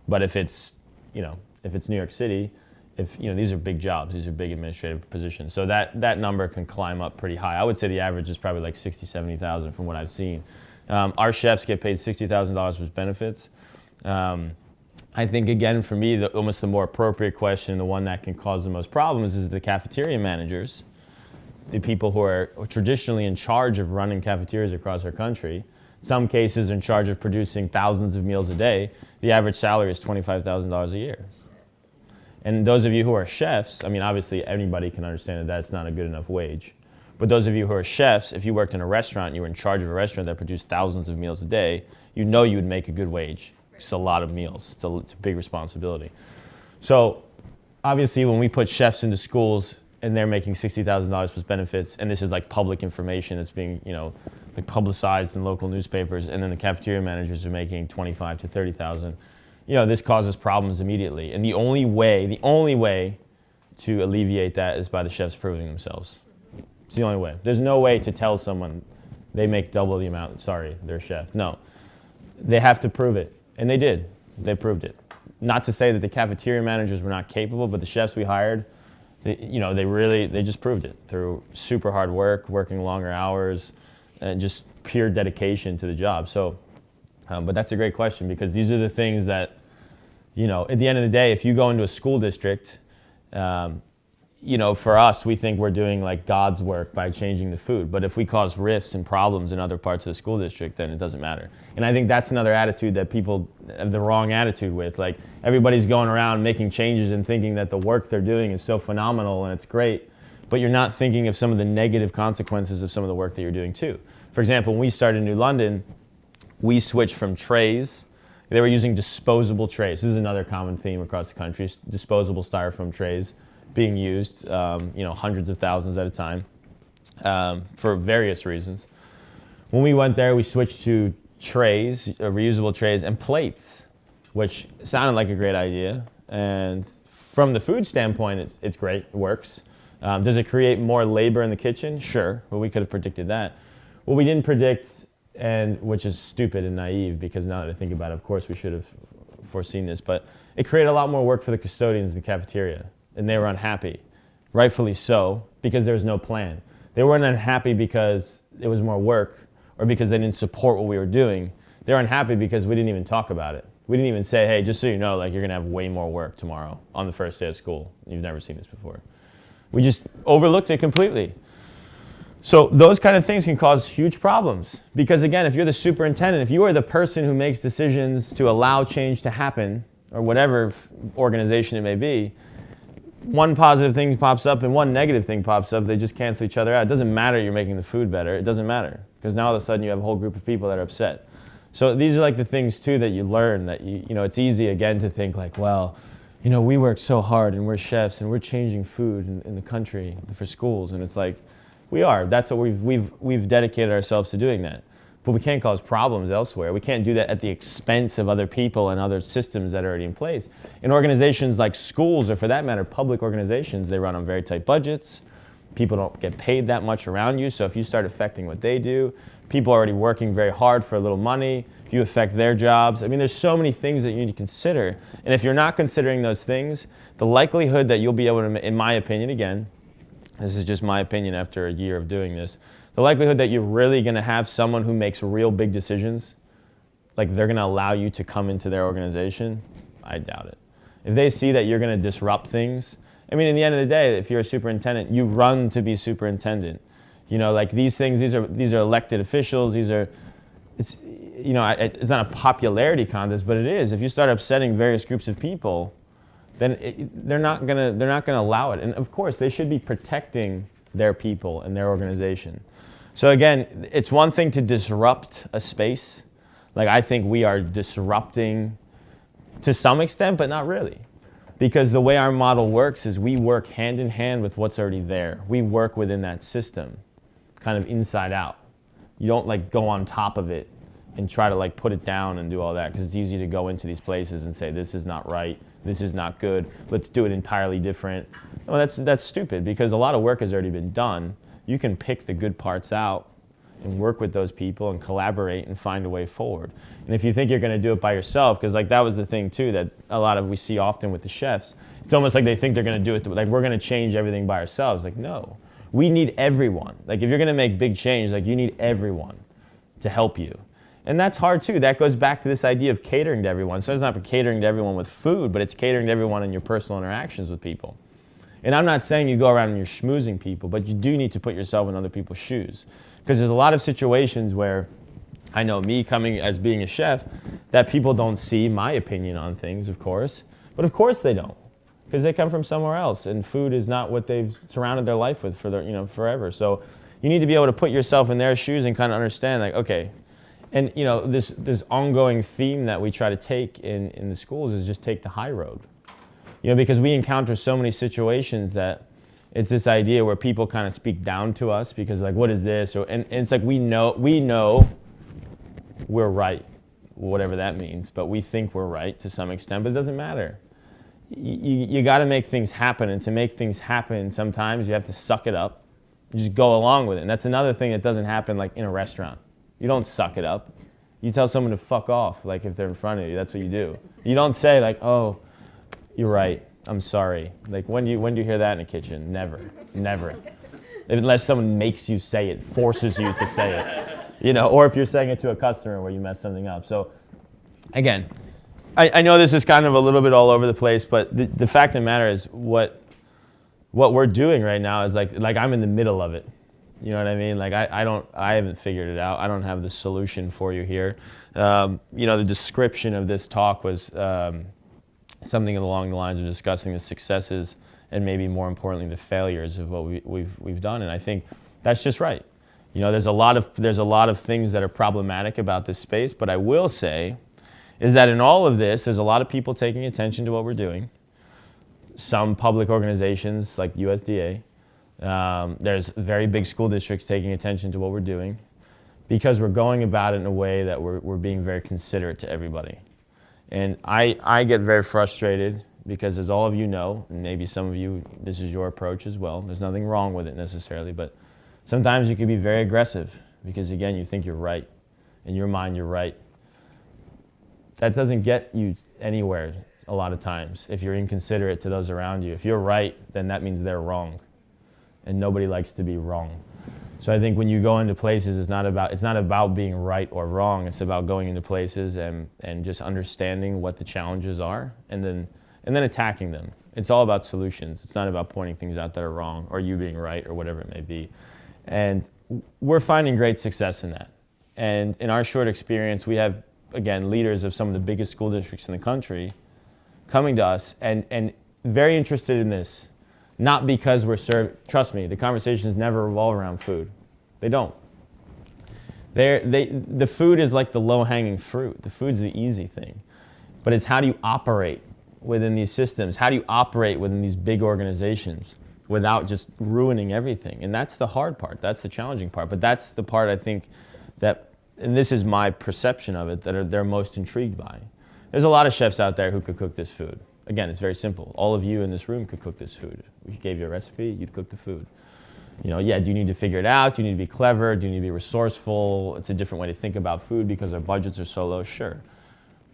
But if it's New York City, these are big jobs, these are big administrative positions. So that number can climb up pretty high. I would say the average is probably like 60, 70,000 from what I've seen. Our chefs get paid $60,000 with benefits. I think, again, for me, almost the more appropriate question, the one that can cause the most problems, is the cafeteria managers. the people who are traditionally in charge of running cafeterias across our country, some cases in charge of producing thousands of meals a day, the average salary is $25,000 a year. And those of you who are chefs, I mean, obviously anybody can understand that that's not a good enough wage. But those of you who are chefs, if you worked in a restaurant and you were in charge of a restaurant that produced thousands of meals a day, you know you would make a good wage. It's a lot of meals. It's a big responsibility. So obviously when we put chefs into schools and they're making $60,000 plus benefits, and this is like public information that's being, like publicized in local newspapers, and then the cafeteria managers are making 25 to 30,000, this causes problems immediately. And the only way to alleviate that is by the chefs proving themselves. It's the only way. There's no way to tell someone they make double the amount, sorry, they're a chef. No, they have to prove it. And they did. They proved it. Not to say that the cafeteria managers were not capable, but the chefs we hired, they just proved it through super hard work, working longer hours, and just pure dedication to the job. So, but that's a great question, because these are the things that, at the end of the day, if you go into a school district, for us, we think we're doing like God's work by changing the food. But if we cause rifts and problems in other parts of the school district, then it doesn't matter. And I think that's another attitude that people have the wrong attitude with. Like, everybody's going around making changes and thinking that the work they're doing is so phenomenal and it's great, but you're not thinking of some of the negative consequences of some of the work that you're doing too. For example, when we started in New London, we switched from trays. They were using disposable trays. This is another common theme across the country, disposable styrofoam trays being used, hundreds of thousands at a time, for various reasons. When we went there, we switched to trays, reusable trays, and plates, which sounded like a great idea. And from the food standpoint, it's great, it works. Does it create more labor in the kitchen? Sure, but we could have predicted that. What we didn't predict, and which is stupid and naive, because now that I think about it, of course we should have foreseen this, but it created a lot more work for the custodians in the cafeteria. And they were unhappy, rightfully so, because there was no plan. They weren't unhappy because it was more work or because they didn't support what we were doing. They were unhappy because we didn't even talk about it. We didn't even say, hey, just so you know, like, you're gonna have way more work tomorrow on the first day of school. You've never seen this before. We just overlooked it completely. So those kind of things can cause huge problems, because again, if you're the superintendent, if you are the person who makes decisions to allow change to happen, or whatever organization it may be, one positive thing pops up and one negative thing pops up, they just cancel each other out. It doesn't matter you're making the food better. It doesn't matter, because now all of a sudden you have a whole group of people that are upset. So these are like the things too that you learn, that it's easy again to think like, well, we work so hard and we're chefs and we're changing food in the country for schools, and it's like, we are. That's what we've dedicated ourselves to doing that. But we can't cause problems elsewhere. We can't do that at the expense of other people and other systems that are already in place. In organizations like schools, or for that matter, public organizations, they run on very tight budgets. People don't get paid that much around you, so if you start affecting what they do, people are already working very hard for a little money. If you affect their jobs, I mean, there's so many things that you need to consider. And if you're not considering those things, the likelihood that you'll be able to, in my opinion, again, this is just my opinion after a year of doing this, the likelihood that you're really going to have someone who makes real big decisions, like they're going to allow you to come into their organization, I doubt it. If they see that you're going to disrupt things, I mean, in the end of the day, if you're a superintendent, you run to be superintendent. Like these things, these are elected officials. It's not a popularity contest, but it is. If you start upsetting various groups of people, then they're not gonna allow it. And of course, they should be protecting their people and their organization. So again, it's one thing to disrupt a space. Like, I think we are disrupting to some extent, but not really. Because the way our model works is we work hand in hand with what's already there. We work within that system, kind of inside out. You don't like go on top of it and try to like put it down and do all that, because it's easy to go into these places and say, this is not right, this is not good, let's do it entirely different. No, that's stupid, because a lot of work has already been done. You can pick the good parts out and work with those people and collaborate and find a way forward. And if you think you're going to do it by yourself, because like that was the thing too that a lot of we see often with the chefs, it's almost like they think they're going to do it, like we're going to change everything by ourselves. Like, no, we need everyone. Like, if you're going to make big change, like, you need everyone to help you. And that's hard too. That goes back to this idea of catering to everyone. So it's not catering to everyone with food, but it's catering to everyone in your personal interactions with people. And I'm not saying you go around and you're schmoozing people, but you do need to put yourself in other people's shoes. Because there's a lot of situations where I know me coming as being a chef, that people don't see my opinion on things, of course. But of course they don't, because they come from somewhere else, and food is not what they've surrounded their life with for their, forever. So you need to be able to put yourself in their shoes and kind of understand, like, okay. And this ongoing theme that we try to take in the schools is just take the high road. Because we encounter so many situations that it's this idea where people kind of speak down to us because, like, what is this? And it's like we know we're right, whatever that means, but we think we're right to some extent, but it doesn't matter. You got to make things happen, and to make things happen, sometimes you have to suck it up. You just go along with it. And that's another thing that doesn't happen, like, in a restaurant. You don't suck it up. You tell someone to fuck off, like, if they're in front of you. That's what you do. You don't say, like, oh, you're right, I'm sorry. Like, when do you hear that in a kitchen? Never. Unless someone makes you say it, forces you to say it. Or if you're saying it to a customer where you mess something up. So, again, I know this is kind of a little bit all over the place, but the fact of the matter is what we're doing right now is like I'm in the middle of it. You know what I mean? Like I haven't figured it out. I don't have the solution for you here. The description of this talk was something along the lines of discussing the successes and maybe more importantly the failures of what we've done, and I think that's just right. There's a lot of things that are problematic about this space, but I will say is that in all of this, there's a lot of people taking attention to what we're doing. Some public organizations like USDA. There's very big school districts taking attention to what we're doing because we're going about it in a way that we're being very considerate to everybody. And I get very frustrated because, as all of you know, and maybe some of you, this is your approach as well. There's nothing wrong with it necessarily, but sometimes you can be very aggressive because, again, you think you're right. In your mind, you're right. That doesn't get you anywhere a lot of times if you're inconsiderate to those around you. If you're right, then that means they're wrong. And nobody likes to be wrong. So I think when you go into places, it's not about being right or wrong. It's about going into places and just understanding what the challenges are and then attacking them. It's all about solutions. It's not about pointing things out that are wrong or you being right or whatever it may be. And we're finding great success in that. And in our short experience, we have, again, leaders of some of the biggest school districts in the country coming to us and very interested in this. Not because we're served, trust me, the conversations never revolve around food. They don't. The food is like the low-hanging fruit. The food's the easy thing. But it's how do you operate within these systems? How do you operate within these big organizations without just ruining everything? And that's the hard part. That's the challenging part. But that's the part I think that, and this is my perception of it, that they're most intrigued by. There's a lot of chefs out there who could cook this food. Again, it's very simple. All of you in this room could cook this food. We gave you a recipe, you'd cook the food. Do you need to figure it out? Do you need to be clever? Do you need to be resourceful? It's a different way to think about food because our budgets are so low, sure.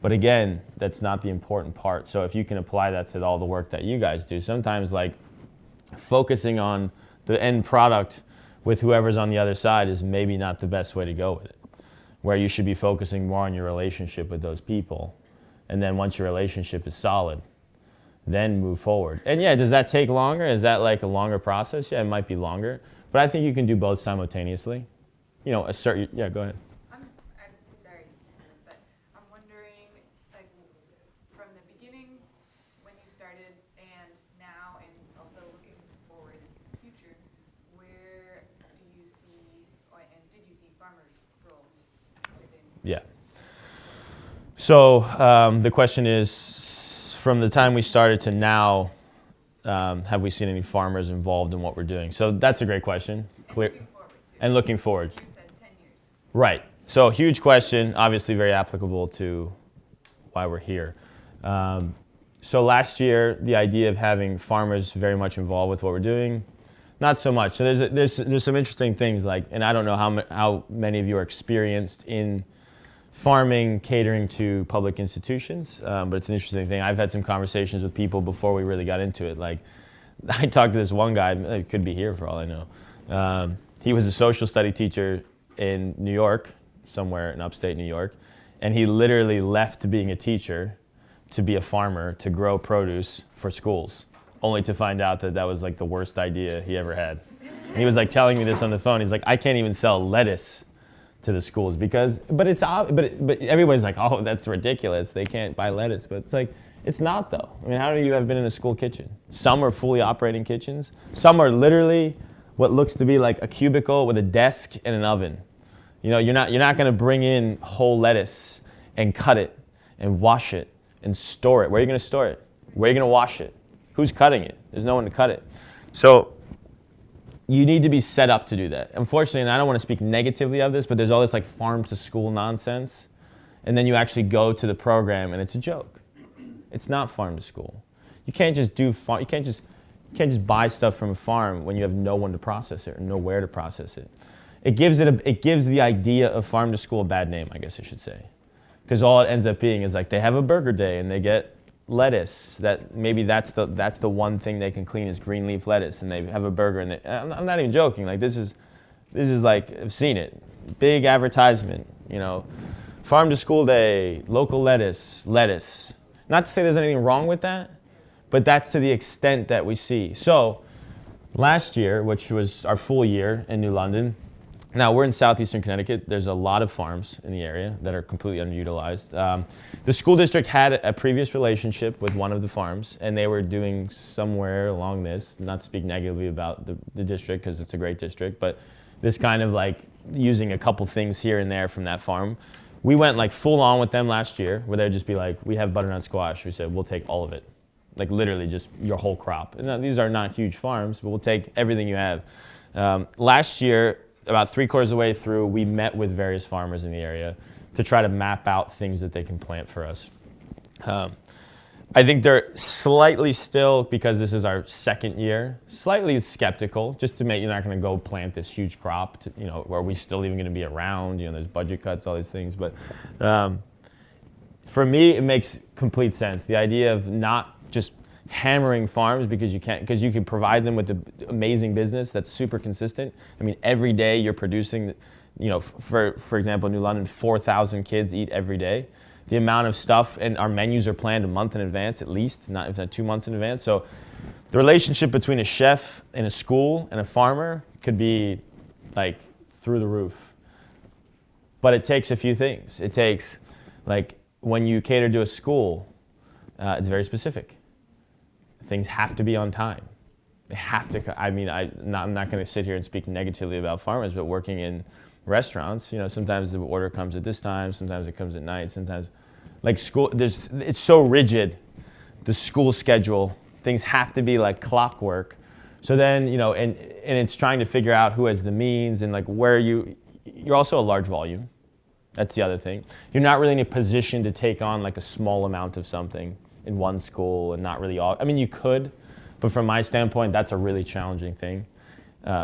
But again, that's not the important part. So if you can apply that to all the work that you guys do, sometimes like focusing on the end product with whoever's on the other side is maybe not the best way to go with it. Where you should be focusing more on your relationship with those people. And then once your relationship is solid, then move forward. And yeah, does that take longer? Is that like a longer process? Yeah, it might be longer. But I think you can do both simultaneously. Go ahead. I'm sorry, but I'm wondering, like, from the beginning, when you started, and now, and also looking forward into the future, where do you see, and did you see farmers' roles within? Yeah. So the question is, from the time we started to now, have we seen any farmers involved in what we're doing? So that's a great question. Looking forward. You said 10 years. Right. So huge question, obviously very applicable to why we're here. So last year, the idea of having farmers very much involved with what we're doing, not so much. So there's some interesting things like, and I don't know how many of you are experienced in farming, catering to public institutions, but it's an interesting thing. I've had some conversations with people before we really got into it. Like, I talked to this one guy, he could be here for all I know. He was a social study teacher in New York, somewhere in upstate New York, and he literally left being a teacher to be a farmer, to grow produce for schools. only to find out that that was like the worst idea he ever had. And he was like telling me this on the phone. He's like, I can't even sell lettuce to the schools because, but everybody's like, oh, that's ridiculous. They can't buy lettuce. But it's like, it's not though. I mean, how many of you have been in a school kitchen? Some are fully operating kitchens. Some are literally what looks to be like a cubicle with a desk and an oven. You know, you're not going to bring in whole lettuce and cut it and wash it and store it. Where are you going to store it? Where are you going to wash it? Who's cutting it? There's no one to cut it. So you need to be set up to do that. Unfortunately, and I don't want to speak negatively of this, but there's all this like farm to school nonsense. And then you actually go to the program and it's a joke. It's not farm to school. You can't just do farm. You can't just buy stuff from a farm when you have no one to process it or nowhere to process it. It gives the idea of farm to school a bad name, I guess I should say, because all it ends up being is like they have a burger day and they get lettuce. That maybe that's the one thing they can clean is green leaf lettuce, and they have a burger. And I'm not even joking. Like this is like I've seen it. Big advertisement, you know, farm to school day, local lettuce. Not to say there's anything wrong with that, but that's to the extent that we see. So last year, which was our full year in New London, now we're in southeastern Connecticut. There's a lot of farms in the area that are completely underutilized. The school district had a previous relationship with one of the farms, and they were doing somewhere along this, not to speak negatively about the district because it's a great district, but this kind of like using a couple things here and there from that farm. We went like full on with them last year, where they'd just be like, we have butternut squash. We said, we'll take all of it. Like literally just your whole crop. And now, these are not huge farms, but we'll take everything you have. Last year, about 3/4 of the way through, we met with various farmers in the area to try to map out things that they can plant for us. I think they're slightly still, because this is our second year, slightly skeptical, just to make, you're not going to go plant this huge crop, to, you know, are we still even going to be around? You know, there's budget cuts, all these things. But for me, it makes complete sense. The idea of not just hammering farms because you can provide them with the amazing business that's super consistent. I mean, every day you're producing, you know, for example, New London, 4,000 kids eat every day. The amount of stuff, and our menus are planned a month in advance at least, not if not 2 months in advance. So the relationship between a chef in a school and a farmer could be like through the roof. But it takes a few things. It takes, like, when you cater to a school, it's very specific. Things have to be on time. They have to. I mean, I'm not going to sit here and speak negatively about farmers, but working in restaurants, you know, sometimes the order comes at this time, sometimes it comes at night, sometimes, like school, it's so rigid, the school schedule, things have to be like clockwork. So then, you know, and it's trying to figure out who has the means and like where you're also a large volume. That's the other thing. You're not really in a position to take on like a small amount of something in one school and not really all. I mean, you could, but from my standpoint, that's a really challenging thing.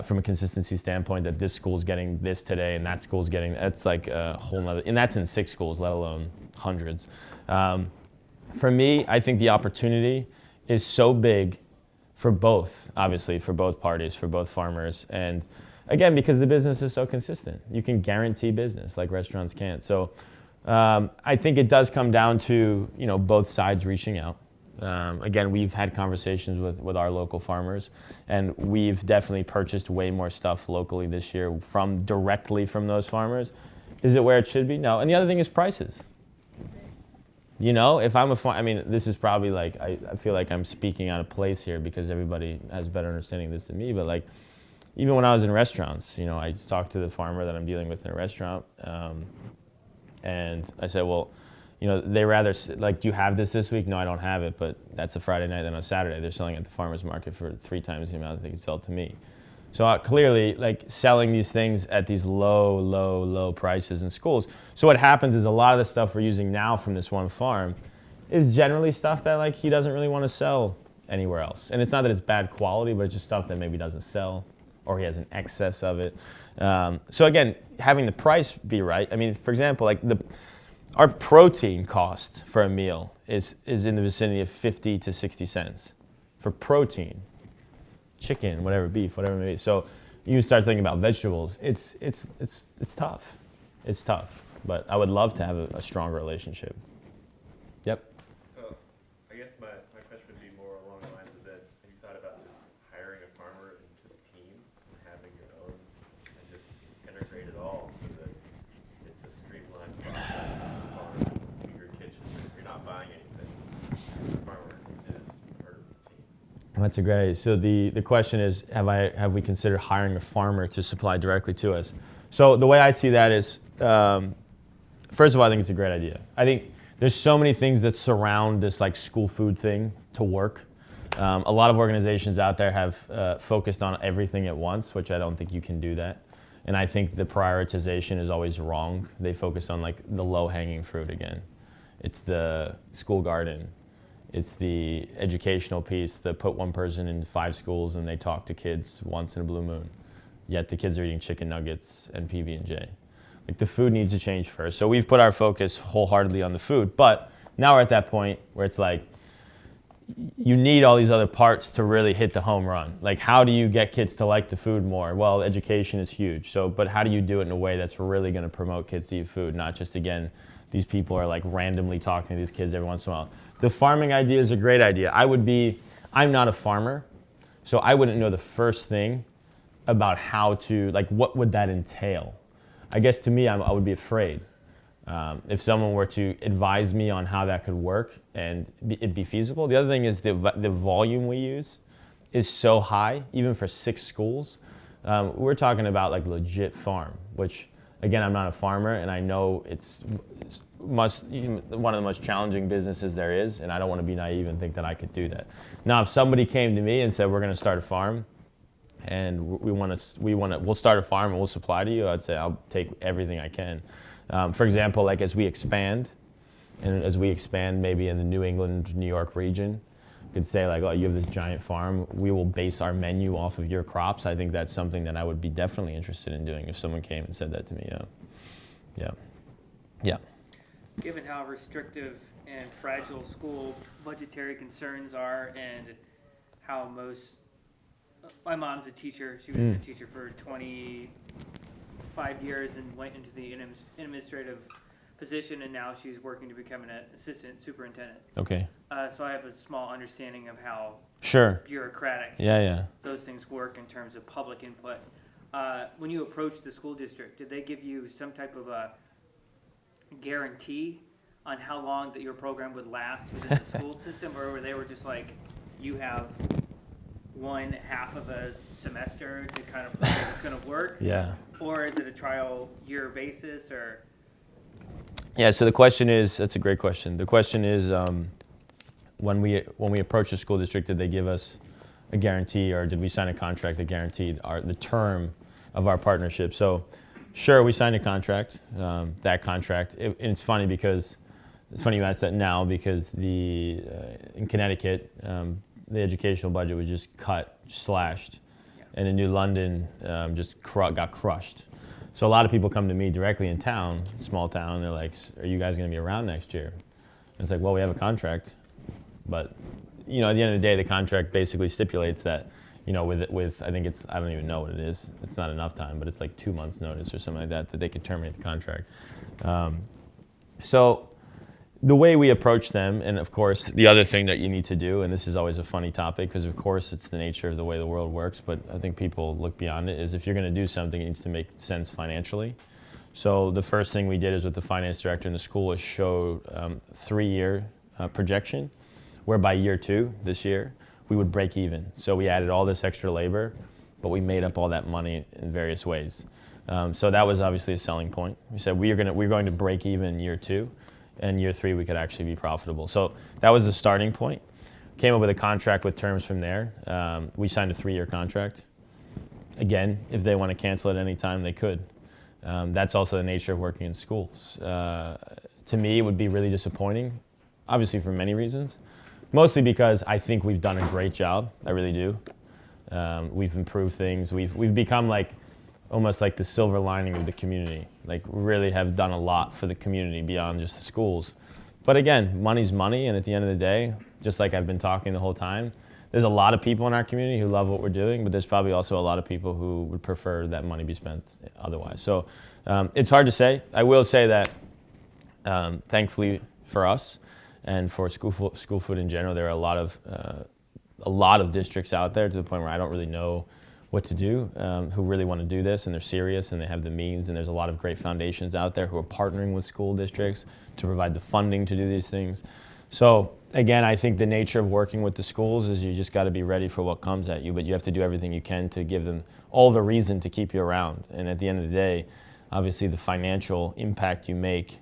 From a consistency standpoint, that this school's getting this today and that school's getting, that's like a whole nother, and that's in 6 schools, let alone hundreds. For me, I think the opportunity is so big for both, obviously, for both parties, for both farmers. And again, because the business is so consistent, you can guarantee business like restaurants can't. So I think it does come down to, you know, both sides reaching out. Again, we've had conversations with our local farmers, and we've definitely purchased way more stuff locally this year directly from those farmers. Is it where it should be? No. And the other thing is prices. You know, if I'm I mean, this is probably like, I feel like I'm speaking out of place here because everybody has better understanding of this than me, but like, even when I was in restaurants, you know, I talked to the farmer that I'm dealing with in a restaurant, and I said, well, you know, they rather, like, do you have this week? No, I don't have it, but that's a Friday night, then on Saturday, they're selling at the farmer's market for 3 times the amount that they can sell to me. So clearly, like, selling these things at these low prices in schools. So what happens is a lot of the stuff we're using now from this one farm is generally stuff that, like, he doesn't really want to sell anywhere else. And it's not that it's bad quality, but it's just stuff that maybe doesn't sell, or he has an excess of it. So again, having the price be right. I mean, for example, like our protein cost for a meal is in the vicinity of 50 to 60 cents for protein, chicken, whatever, beef, whatever it may be. So you start thinking about vegetables. It's tough. It's tough. But I would love to have a stronger relationship. Yep. So I guess my question would be more along the lines of that. buying anything. The farmer is part of the team. That's a great idea. So the question is, have we considered hiring a farmer to supply directly to us? So the way I see that is, first of all, I think it's a great idea. I think there's so many things that surround this like school food thing to work. A lot of organizations out there have focused on everything at once, which I don't think you can do that. And I think the prioritization is always wrong. They focus on like the low-hanging fruit again. It's the school garden. It's the educational piece that put one person in 5 schools and they talk to kids once in a blue moon. Yet the kids are eating chicken nuggets and PB&J. Like the food needs to change first. So we've put our focus wholeheartedly on the food. But now we're at that point where it's like, you need all these other parts to really hit the home run. Like, how do you get kids to like the food more? Well, education is huge. So, but how do you do it in a way that's really going to promote kids to eat food? Not just, again, these people are like randomly talking to these kids every once in a while. The farming idea is a great idea. I'm not a farmer, so I wouldn't know the first thing about how to, like, what would that entail? I guess to me, I would be afraid. If someone were to advise me on how that could work and it'd be feasible. The other thing is the volume we use is so high, even for 6 schools. We're talking about like legit farm, which again, I'm not a farmer and I know it's one of the most challenging businesses there is, and I don't want to be naive and think that I could do that. Now, if somebody came to me and said, we're going to start a farm and we'll start a farm and we'll supply to you, I'd say I'll take everything I can. For example, like as we expand maybe in the New England, New York region, you could say like, oh, you have this giant farm, we will base our menu off of your crops. I think that's something that I would be definitely interested in doing if someone came and said that to me, yeah. Given how restrictive and fragile school budgetary concerns are and how my mom's a teacher, she was a teacher for 25 years and went into the administrative position, and now she's working to become an assistant superintendent. Okay. So I have a small understanding of how bureaucratic those things work in terms of public input. When you approached the school district, did they give you some type of a guarantee on how long that your program would last within the school system, or they were just like, you have 1/2 of a semester to kind of prove it's going to work? Yeah. Or is it a trial year basis, or? Yeah, so the question is, that's a great question. The question is, when we approached the school district, did they give us a guarantee, or did we sign a contract that guaranteed the term of our partnership? So, sure, we signed a contract. That contract, and it's funny you asked that now, because in Connecticut, the educational budget was just slashed, and in New London just got crushed. So a lot of people come to me directly in town, small town, they're like, are you guys going to be around next year? And it's like, well, we have a contract, but at the end of the day, the contract basically stipulates that, with I think I don't even know what it is. It's not enough time, but it's like 2 months notice or something like that they could terminate the contract. So the way we approach them, and of course, the other thing that you need to do, and this is always a funny topic because of course it's the nature of the way the world works, but I think people look beyond it, is if you're going to do something, it needs to make sense financially. So the first thing we did is with the finance director in the school is show 3-year projection, where by year 2, this year, we would break even. So we added all this extra labor, but we made up all that money in various ways. So that was obviously a selling point. We said we're going to break even year 2. And year 3 we could actually be profitable. So that was the starting point. Came up with a contract with terms from there. We signed a 3-year contract. Again, if they want to cancel at any time, they could. That's also the nature of working in schools. To me, it would be really disappointing, obviously for many reasons. Mostly because I think we've done a great job. I really do. We've improved things. We've become almost like the silver lining of the community. Like, really have done a lot for the community beyond just the schools. But again, money's money, and at the end of the day, just like I've been talking the whole time, there's a lot of people in our community who love what we're doing, but there's probably also a lot of people who would prefer that money be spent otherwise. So it's hard to say. I will say that thankfully for us and for school food in general, there are a lot of districts out there to the point where I don't really know what to do, who really want to do this, and they're serious and they have the means, and there's a lot of great foundations out there who are partnering with school districts to provide the funding to do these things. So again, I think the nature of working with the schools is you just got to be ready for what comes at you, but you have to do everything you can to give them all the reason to keep you around. And at the end of the day, obviously the financial impact you make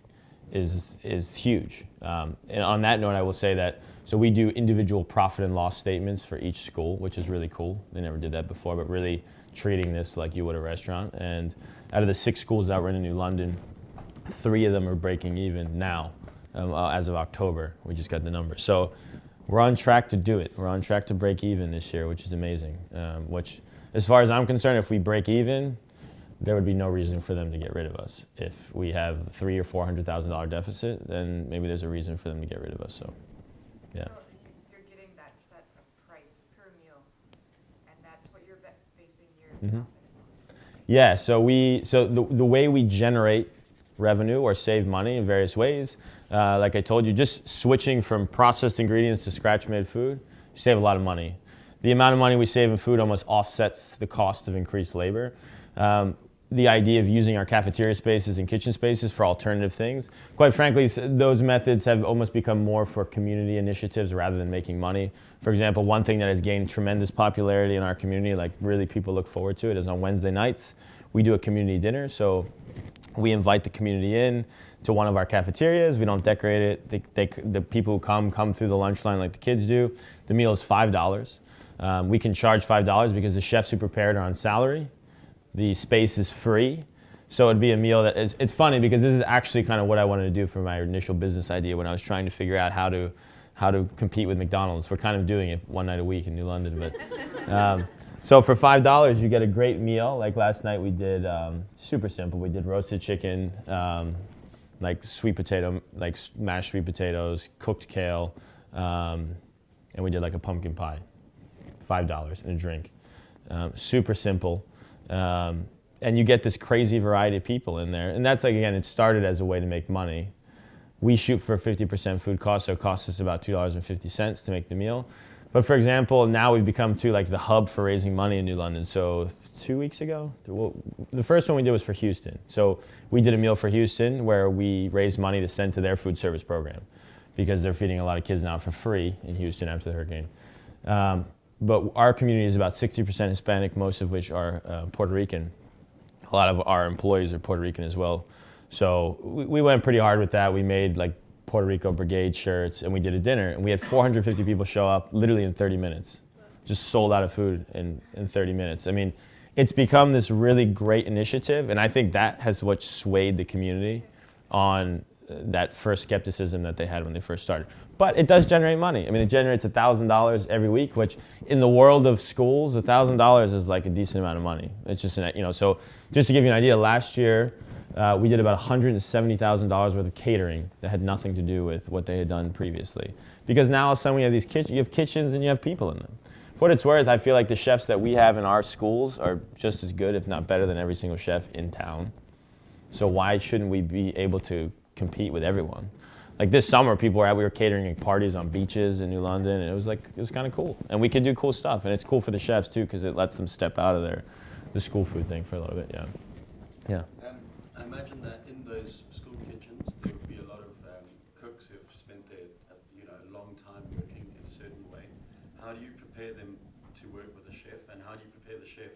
is huge. And on that note, I will say that, so we do individual profit and loss statements for each school, which is really cool. They never did that before, but really treating this like you would a restaurant. And out of the 6 schools that were in New London, 3 of them are breaking even now, as of October. We just got the numbers. So we're on track to do it. We're on track to break even this year, which is amazing. Which, as far as I'm concerned, if we break even, there would be no reason for them to get rid of us. If we have $300,000 or $400,000 deficit, then maybe there's a reason for them to get rid of us. So, yeah. So you're getting that set of price per meal, and that's what you're basing your profit on. Yeah. So the way we generate revenue or save money in various ways, like I told you, just switching from processed ingredients to scratch-made food, you save a lot of money. The amount of money we save in food almost offsets the cost of increased labor. The idea of using our cafeteria spaces and kitchen spaces for alternative things, quite frankly, those methods have almost become more for community initiatives rather than making money. For example, one thing that has gained tremendous popularity in our community, like really people look forward to it, is on Wednesday nights, we do a community dinner. So we invite the community in to one of our cafeterias. We don't decorate it. The people who come through the lunch line like the kids do. The meal is $5. We can charge $5 because the chefs who prepared are on salary. The space is free. So it'd be a meal that is, it's funny because this is actually kind of what I wanted to do for my initial business idea when I was trying to figure out how to compete with McDonald's. We're kind of doing it one night a week in New London. But so for $5, you get a great meal. Like last night we did, super simple. We did roasted chicken, like sweet potato, like mashed sweet potatoes, cooked kale, and we did like a pumpkin pie. $5 and a drink. Super simple. And you get this crazy variety of people in there. And that's like, again, it started as a way to make money. We shoot for 50% food cost, so it costs us about $2.50 to make the meal. But for example, now we've become like the hub for raising money in New London. So 2 weeks ago, the first one we did was for Houston. So we did a meal for Houston where we raised money to send to their food service program because they're feeding a lot of kids now for free in Houston after the hurricane. But our community is about 60% Hispanic, most of which are Puerto Rican. A lot of our employees are Puerto Rican as well. So we went pretty hard with that. We made like Puerto Rico Brigade shirts and we did a dinner. And we had 450 people show up literally in 30 minutes. Just sold out of food in 30 minutes. I mean, it's become this really great initiative. And I think that has what swayed the community on that first skepticism that they had when they first started. But it does generate money. I mean, it generates $1,000 every week, which in the world of schools, $1,000 is like a decent amount of money. It's just, so just to give you an idea, last year we did about $170,000 worth of catering that had nothing to do with what they had done previously. Because now all of a sudden we have these kitchens, you have kitchens and you have people in them. For what it's worth, I feel like the chefs that we have in our schools are just as good, if not better than every single chef in town. So why shouldn't we be able to compete with everyone? Like this summer, we were catering parties on beaches in New London, and it was kind of cool. And we could do cool stuff, and it's cool for the chefs too, because it lets them step out of the school food thing for a little bit. Yeah. I imagine that in those school kitchens, there would be a lot of cooks who have spent a long time working in a certain way. How do you prepare them to work with a chef, and how do you prepare the chef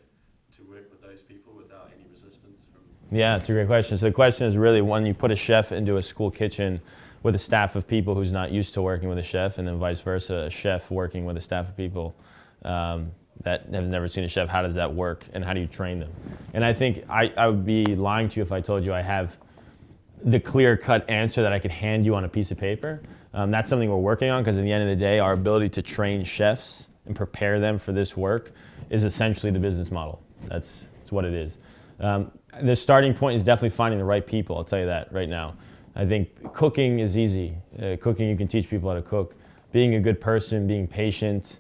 to work with those people without any resistance from? Yeah, it's a great question. So the question is really when you put a chef into a school kitchen with a staff of people who's not used to working with a chef, and then vice versa, a chef working with a staff of people that have never seen a chef, how does that work and how do you train them? And I think I would be lying to you if I told you I have the clear-cut answer that I could hand you on a piece of paper. That's something we're working on because at the end of the day, our ability to train chefs and prepare them for this work is essentially the business model. That's what it is. The starting point is definitely finding the right people, I'll tell you that right now. I think cooking is easy. Cooking, you can teach people how to cook. Being a good person, being patient,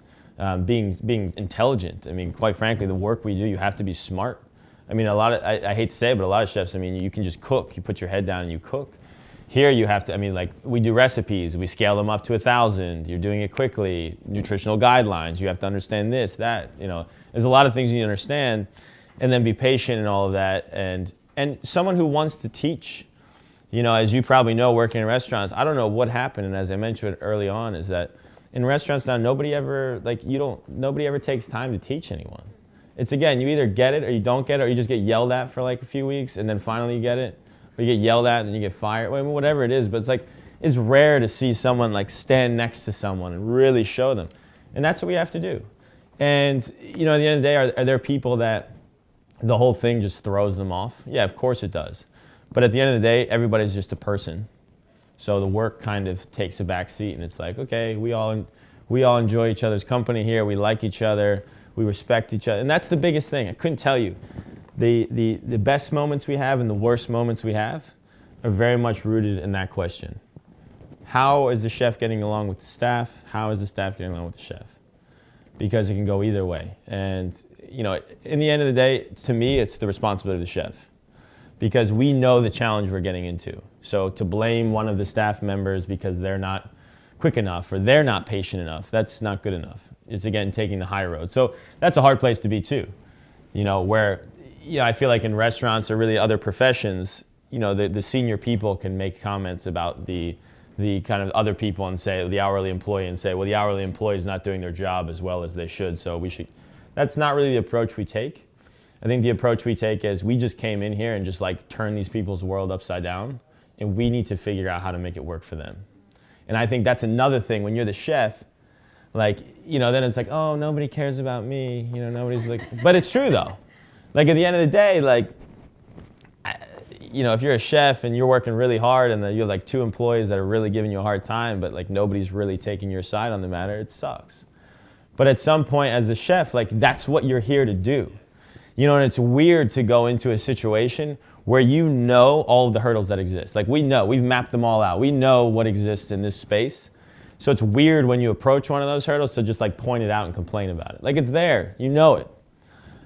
being intelligent. I mean, quite frankly, the work we do, you have to be smart. I mean, I hate to say it, but a lot of chefs, I mean, you can just cook. You put your head down and you cook. Here you have to, I mean, like we do recipes, we scale them up to 1,000. You're doing it quickly. Nutritional guidelines, you have to understand this, that, There's a lot of things you need to understand and then be patient and all of that. And someone who wants to teach, You know, as you probably know, working in restaurants, I don't know what happened, and as I mentioned early on, is that in restaurants now, nobody ever takes time to teach anyone. It's, again, you either get it or you don't get it, or you just get yelled at for like a few weeks, and then finally you get it, or you get yelled at and then you get fired, whatever it is. But it's like, it's rare to see someone like stand next to someone and really show them. And that's what we have to do. And, you know, at the end of the day, are there people that the whole thing just throws them off? Yeah, of course it does. But at the end of the day, everybody's just a person. So the work kind of takes a back seat, and it's like, okay, we all enjoy each other's company here. We like each other. We respect each other. And that's the biggest thing. I couldn't tell you. The best moments we have and the worst moments we have are very much rooted in that question. How is the chef getting along with the staff? How is the staff getting along with the chef? Because it can go either way. And, you know, in the end of the day, to me, it's the responsibility of the chef. Because we know the challenge we're getting into. So to blame one of the staff members because they're not quick enough or they're not patient enough, that's not good enough. It's, again, taking the high road. So that's a hard place to be too. You know, where, you know, I feel like in restaurants or really other professions, you know, the senior people can make comments about the kind of other people and say, the hourly employee, and say, well, the hourly employee is not doing their job as well as they should, so we should. That's not really the approach we take. I think the approach we take is we just came in here and just like turned these people's world upside down, and we need to figure out how to make it work for them. And I think that's another thing when you're the chef, like, you know, then it's like, oh, nobody cares about me, you know, nobody's like, but it's true though. Like at the end of the day, like, you know, if you're a chef and you're working really hard and you have like 2 employees that are really giving you a hard time, but like nobody's really taking your side on the matter, it sucks. But at some point as the chef, like that's what you're here to do. You know, and it's weird to go into a situation where you know all of the hurdles that exist. Like we know, we've mapped them all out. We know what exists in this space. So it's weird when you approach one of those hurdles to just like point it out and complain about it. Like it's there, you know it.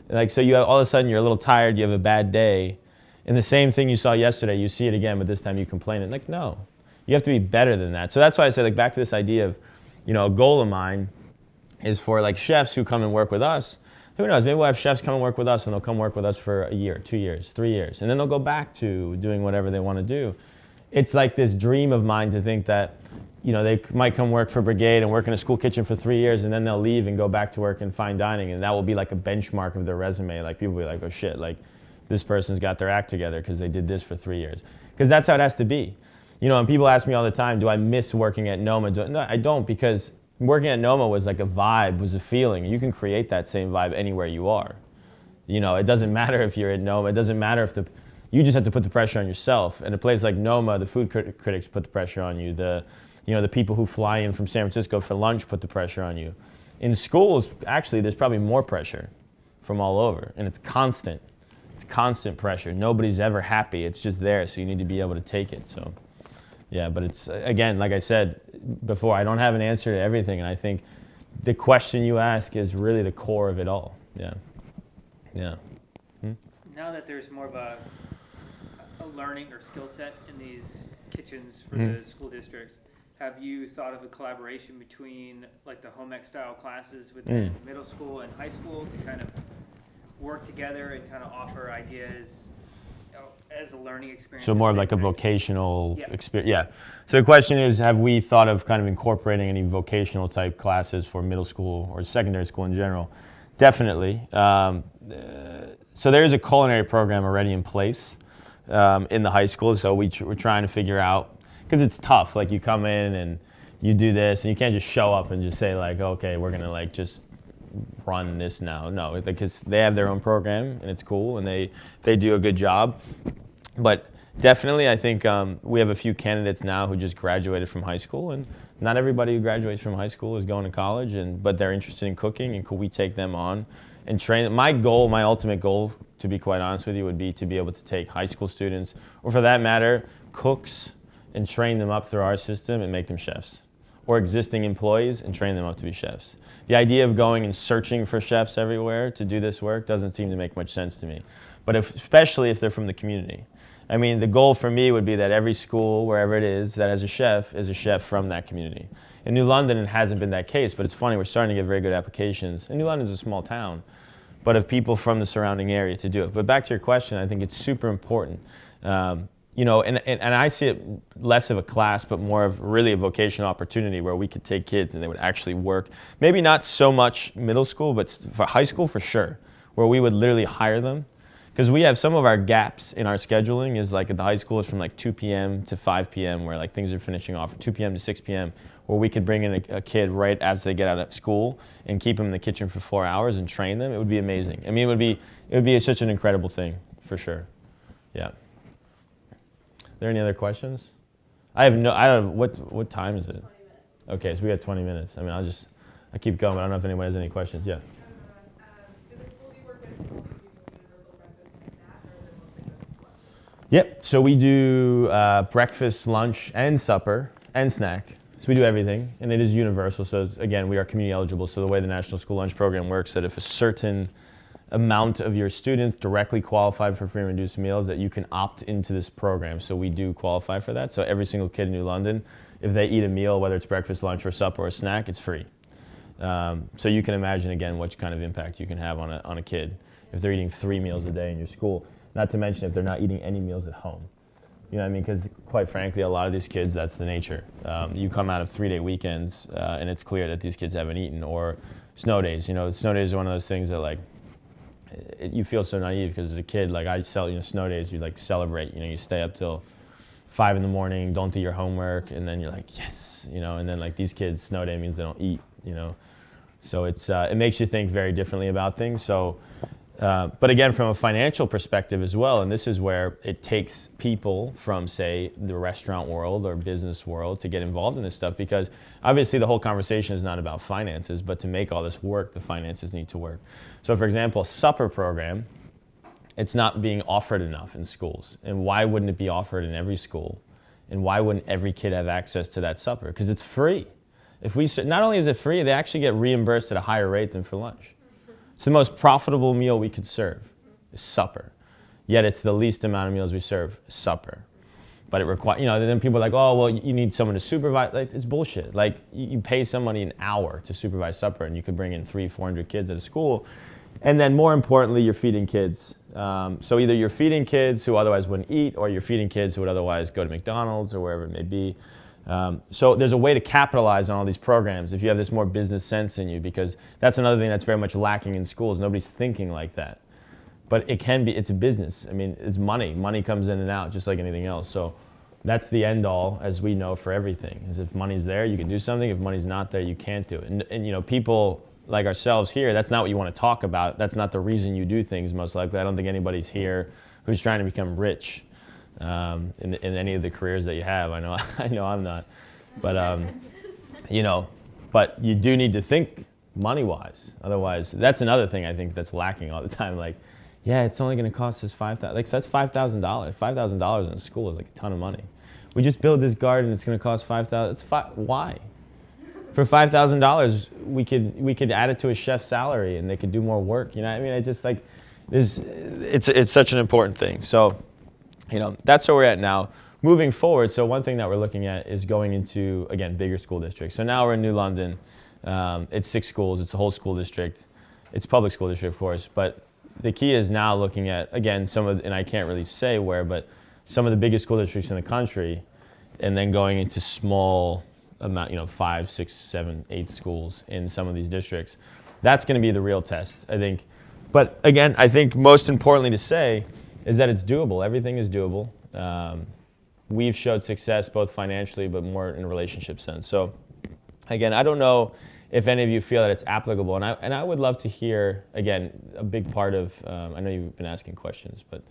Like, so you have, all of a sudden you're a little tired, you have a bad day, and the same thing you saw yesterday, you see it again, but this time you complain. And like, no, you have to be better than that. So that's why I say, like, back to this idea of, you know, a goal of mine is for like chefs who come and work with us. Who knows, maybe we'll have chefs come and work with us and they'll come work with us for a year, 2 years, 3 years, and then they'll go back to doing whatever they want to do. It's like this dream of mine to think that, you know, they might come work for Brigaid and work in a school kitchen for 3 years, and then they'll leave and go back to work in fine dining, and that will be like a benchmark of their resume. Like people will be like, oh shit, like this person's got their act together because they did this for 3 years. Because that's how it has to be. You know, and people ask me all the time, do I miss working at Noma? No, I don't, because working at Noma was like a vibe, was a feeling. You can create that same vibe anywhere you are. You know, it doesn't matter if you're at Noma. It doesn't matter if you just have to put the pressure on yourself. And a place like Noma, the food critics put the pressure on you. You know, the people who fly in from San Francisco for lunch put the pressure on you. In schools, actually, there's probably more pressure from all over, and it's constant. It's constant pressure. Nobody's ever happy. It's just there, so you need to be able to take it. So, yeah, but it's, again, like I said before, I don't have an answer to everything, and I think the question you ask is really the core of it all. Yeah. Yeah. Now that there's more of a learning or skill set in these kitchens for the school districts, have you thought of a collaboration between like the home ec style classes within middle school and high school to kind of work together and kind of offer ideas, you know, as a learning experience? So more of like a vocational experience. Yeah. So the question is, have we thought of kind of incorporating any vocational type classes for middle school or secondary school in general? Definitely. So there is a culinary program already in place in the high school. So we're trying to figure out, because it's tough. Like you come in and you do this, and you can't just show up and just say like, okay, we're gonna like just run this now. No, because they have their own program and it's cool, and they do a good job. But definitely, I think we have a few candidates now who just graduated from high school, and not everybody who graduates from high school is going to college, but they're interested in cooking, and could we take them on and train them? My goal, my ultimate goal, to be quite honest with you, would be to be able to take high school students, or for that matter, cooks, and train them up through our system and make them chefs. Or existing employees and train them up to be chefs. The idea of going and searching for chefs everywhere to do this work doesn't seem to make much sense to me. But especially if they're from the community. I mean, the goal for me would be that every school, wherever it is, that has a chef is a chef from that community. In New London, it hasn't been that case, but it's funny, we're starting to get very good applications. And New London is a small town, but of people from the surrounding area to do it. But back to your question, I think it's super important. and I see it less of a class, but more of really a vocational opportunity where we could take kids and they would actually work. Maybe not so much middle school, but for high school for sure, where we would literally hire them. Because we have some of our gaps in our scheduling is like at the high school is from like 2 p.m. to 5 p.m. where like things are finishing off, 2 p.m. to 6 p.m. where we could bring in a kid right as they get out of school and keep them in the kitchen for 4 hours and train them. It would be amazing. I mean, it would be such an incredible thing for sure. Yeah. Are there any other questions? I don't know, what time is it? 20 minutes. Okay, so we got 20 minutes. I mean, I keep going. I don't know if anyone has any questions. Yeah. Do the schools you work with also do universal breakfast and snack, or is it mostly just lunch? Yep, so we do breakfast, lunch, and supper, and snack. So we do everything, and it is universal. So again, we are community eligible. So the way the National School Lunch Program works, that if a certain amount of your students directly qualified for free and reduced meals, that you can opt into this program. So we do qualify for that. So every single kid in New London, if they eat a meal, whether it's breakfast, lunch, or supper, or snack, it's free. So you can imagine, again, what kind of impact you can have on a kid if they're eating 3 meals a day in your school. Not to mention if they're not eating any meals at home. You know what I mean? Because quite frankly, a lot of these kids, that's the nature. You come out of 3-day weekends, and it's clear that these kids haven't eaten. Or snow days. Snow days are one of those things that, like, you feel so naive because as a kid, like snow days, you like celebrate. You stay up till 5 in the morning, don't do your homework, and then you're like, yes, and then like these kids, snow day means they don't eat. So it makes you think very differently about things. So, but again, from a financial perspective as well, and this is where it takes people from, say, the restaurant world or business world to get involved in this stuff, because obviously the whole conversation is not about finances, but to make all this work, the finances need to work. So for example, a supper program, it's not being offered enough in schools. And why wouldn't it be offered in every school? And why wouldn't every kid have access to that supper? Because it's free. Not only is it free, they actually get reimbursed at a higher rate than for lunch. It's the most profitable meal we could serve, is supper. Yet it's the least amount of meals we serve, supper. But it requires, then people are like, oh, well, you need someone to supervise. Like, it's bullshit. Like, you pay somebody an hour to supervise supper, and you could bring in 300-400 kids at a school. And then more importantly, you're feeding kids. So either you're feeding kids who otherwise wouldn't eat, or you're feeding kids who would otherwise go to McDonald's or wherever it may be. So there's a way to capitalize on all these programs if you have this more business sense in you, because that's another thing that's very much lacking in schools. Nobody's thinking like that. But it's a business. I mean, it's money. Money comes in and out just like anything else. So that's the end all, as we know, for everything. Is if money's there, you can do something. If money's not there, you can't do it. And people like ourselves here, that's not what you want to talk about. That's not the reason you do things, most likely. I don't think anybody's here who's trying to become rich in any of the careers that you have. I know I'm not. But, but you do need to think money-wise. Otherwise, that's another thing I think that's lacking all the time. Like, yeah, it's only going to cost us $5,000. Like, so that's $5,000. $5,000 in a school is like a ton of money. We just build this garden, it's going to cost $5,000. Why? For $5,000, we could add it to a chef's salary, and they could do more work. You know what I mean? It's just like, it's such an important thing. So, that's where we're at now. Moving forward, so one thing that we're looking at is going into, again, bigger school districts. So now we're in New London. It's 6 schools. It's a whole school district. It's public school district, of course. But the key is now looking at, again, and I can't really say where, but some of the biggest school districts in the country, and then going into small amount, 5, 6, 7, 8 schools in some of these districts. That's going to be the real test, I think. But again, I think most importantly to say is that it's doable. Everything is doable. We've showed success both financially, but more in a relationship sense. So again, I don't know if any of you feel that it's applicable. And I would love to hear, again, a big part of, I know you've been asking questions, but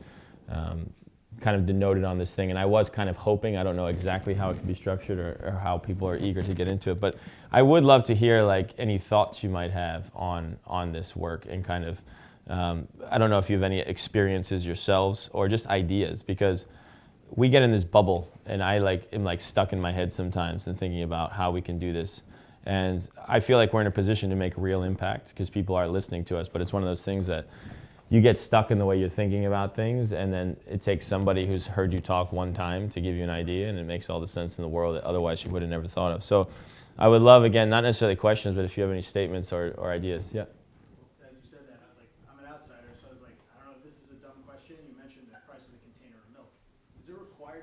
kind of denoted on this thing. And I was kind of hoping, I don't know exactly how it can be structured or how people are eager to get into it, but I would love to hear like any thoughts you might have on this work, and kind of, I don't know if you have any experiences yourselves or just ideas, because we get in this bubble and I am stuck in my head sometimes and thinking about how we can do this. And I feel like we're in a position to make real impact because people are listening to us, but it's one of those things that you get stuck in the way you're thinking about things, and then it takes somebody who's heard you talk one time to give you an idea, and it makes all the sense in the world that otherwise you would have never thought of. So I would love, again, not necessarily questions, but if you have any statements or ideas. Yeah. As you said that, I'm an outsider, so I was like, I don't know if this is a dumb question. You mentioned the price of the container of milk. Is it required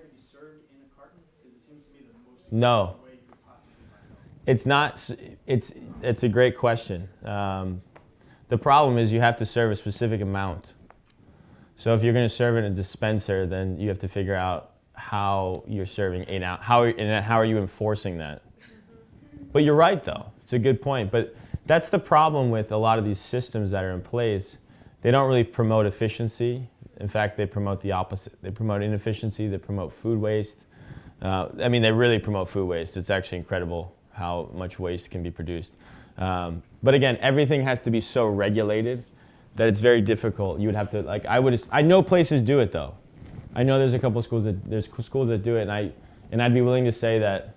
No. Way you could possibly buy milk? It's not. It's a great question. The problem is you have to serve a specific amount. So if you're going to serve in a dispenser, then you have to figure out how you're serving 8 ounce. How are you enforcing that? But you're right, though. It's a good point. But that's the problem with a lot of these systems that are in place. They don't really promote efficiency. In fact, they promote the opposite. They promote inefficiency. They promote food waste. I mean, they really promote food waste. It's actually incredible how much waste can be produced. But again, everything has to be so regulated that it's very difficult. You would have to, like, I know places do it, though. I know there's a couple of schools that do it, and I'd be willing to say that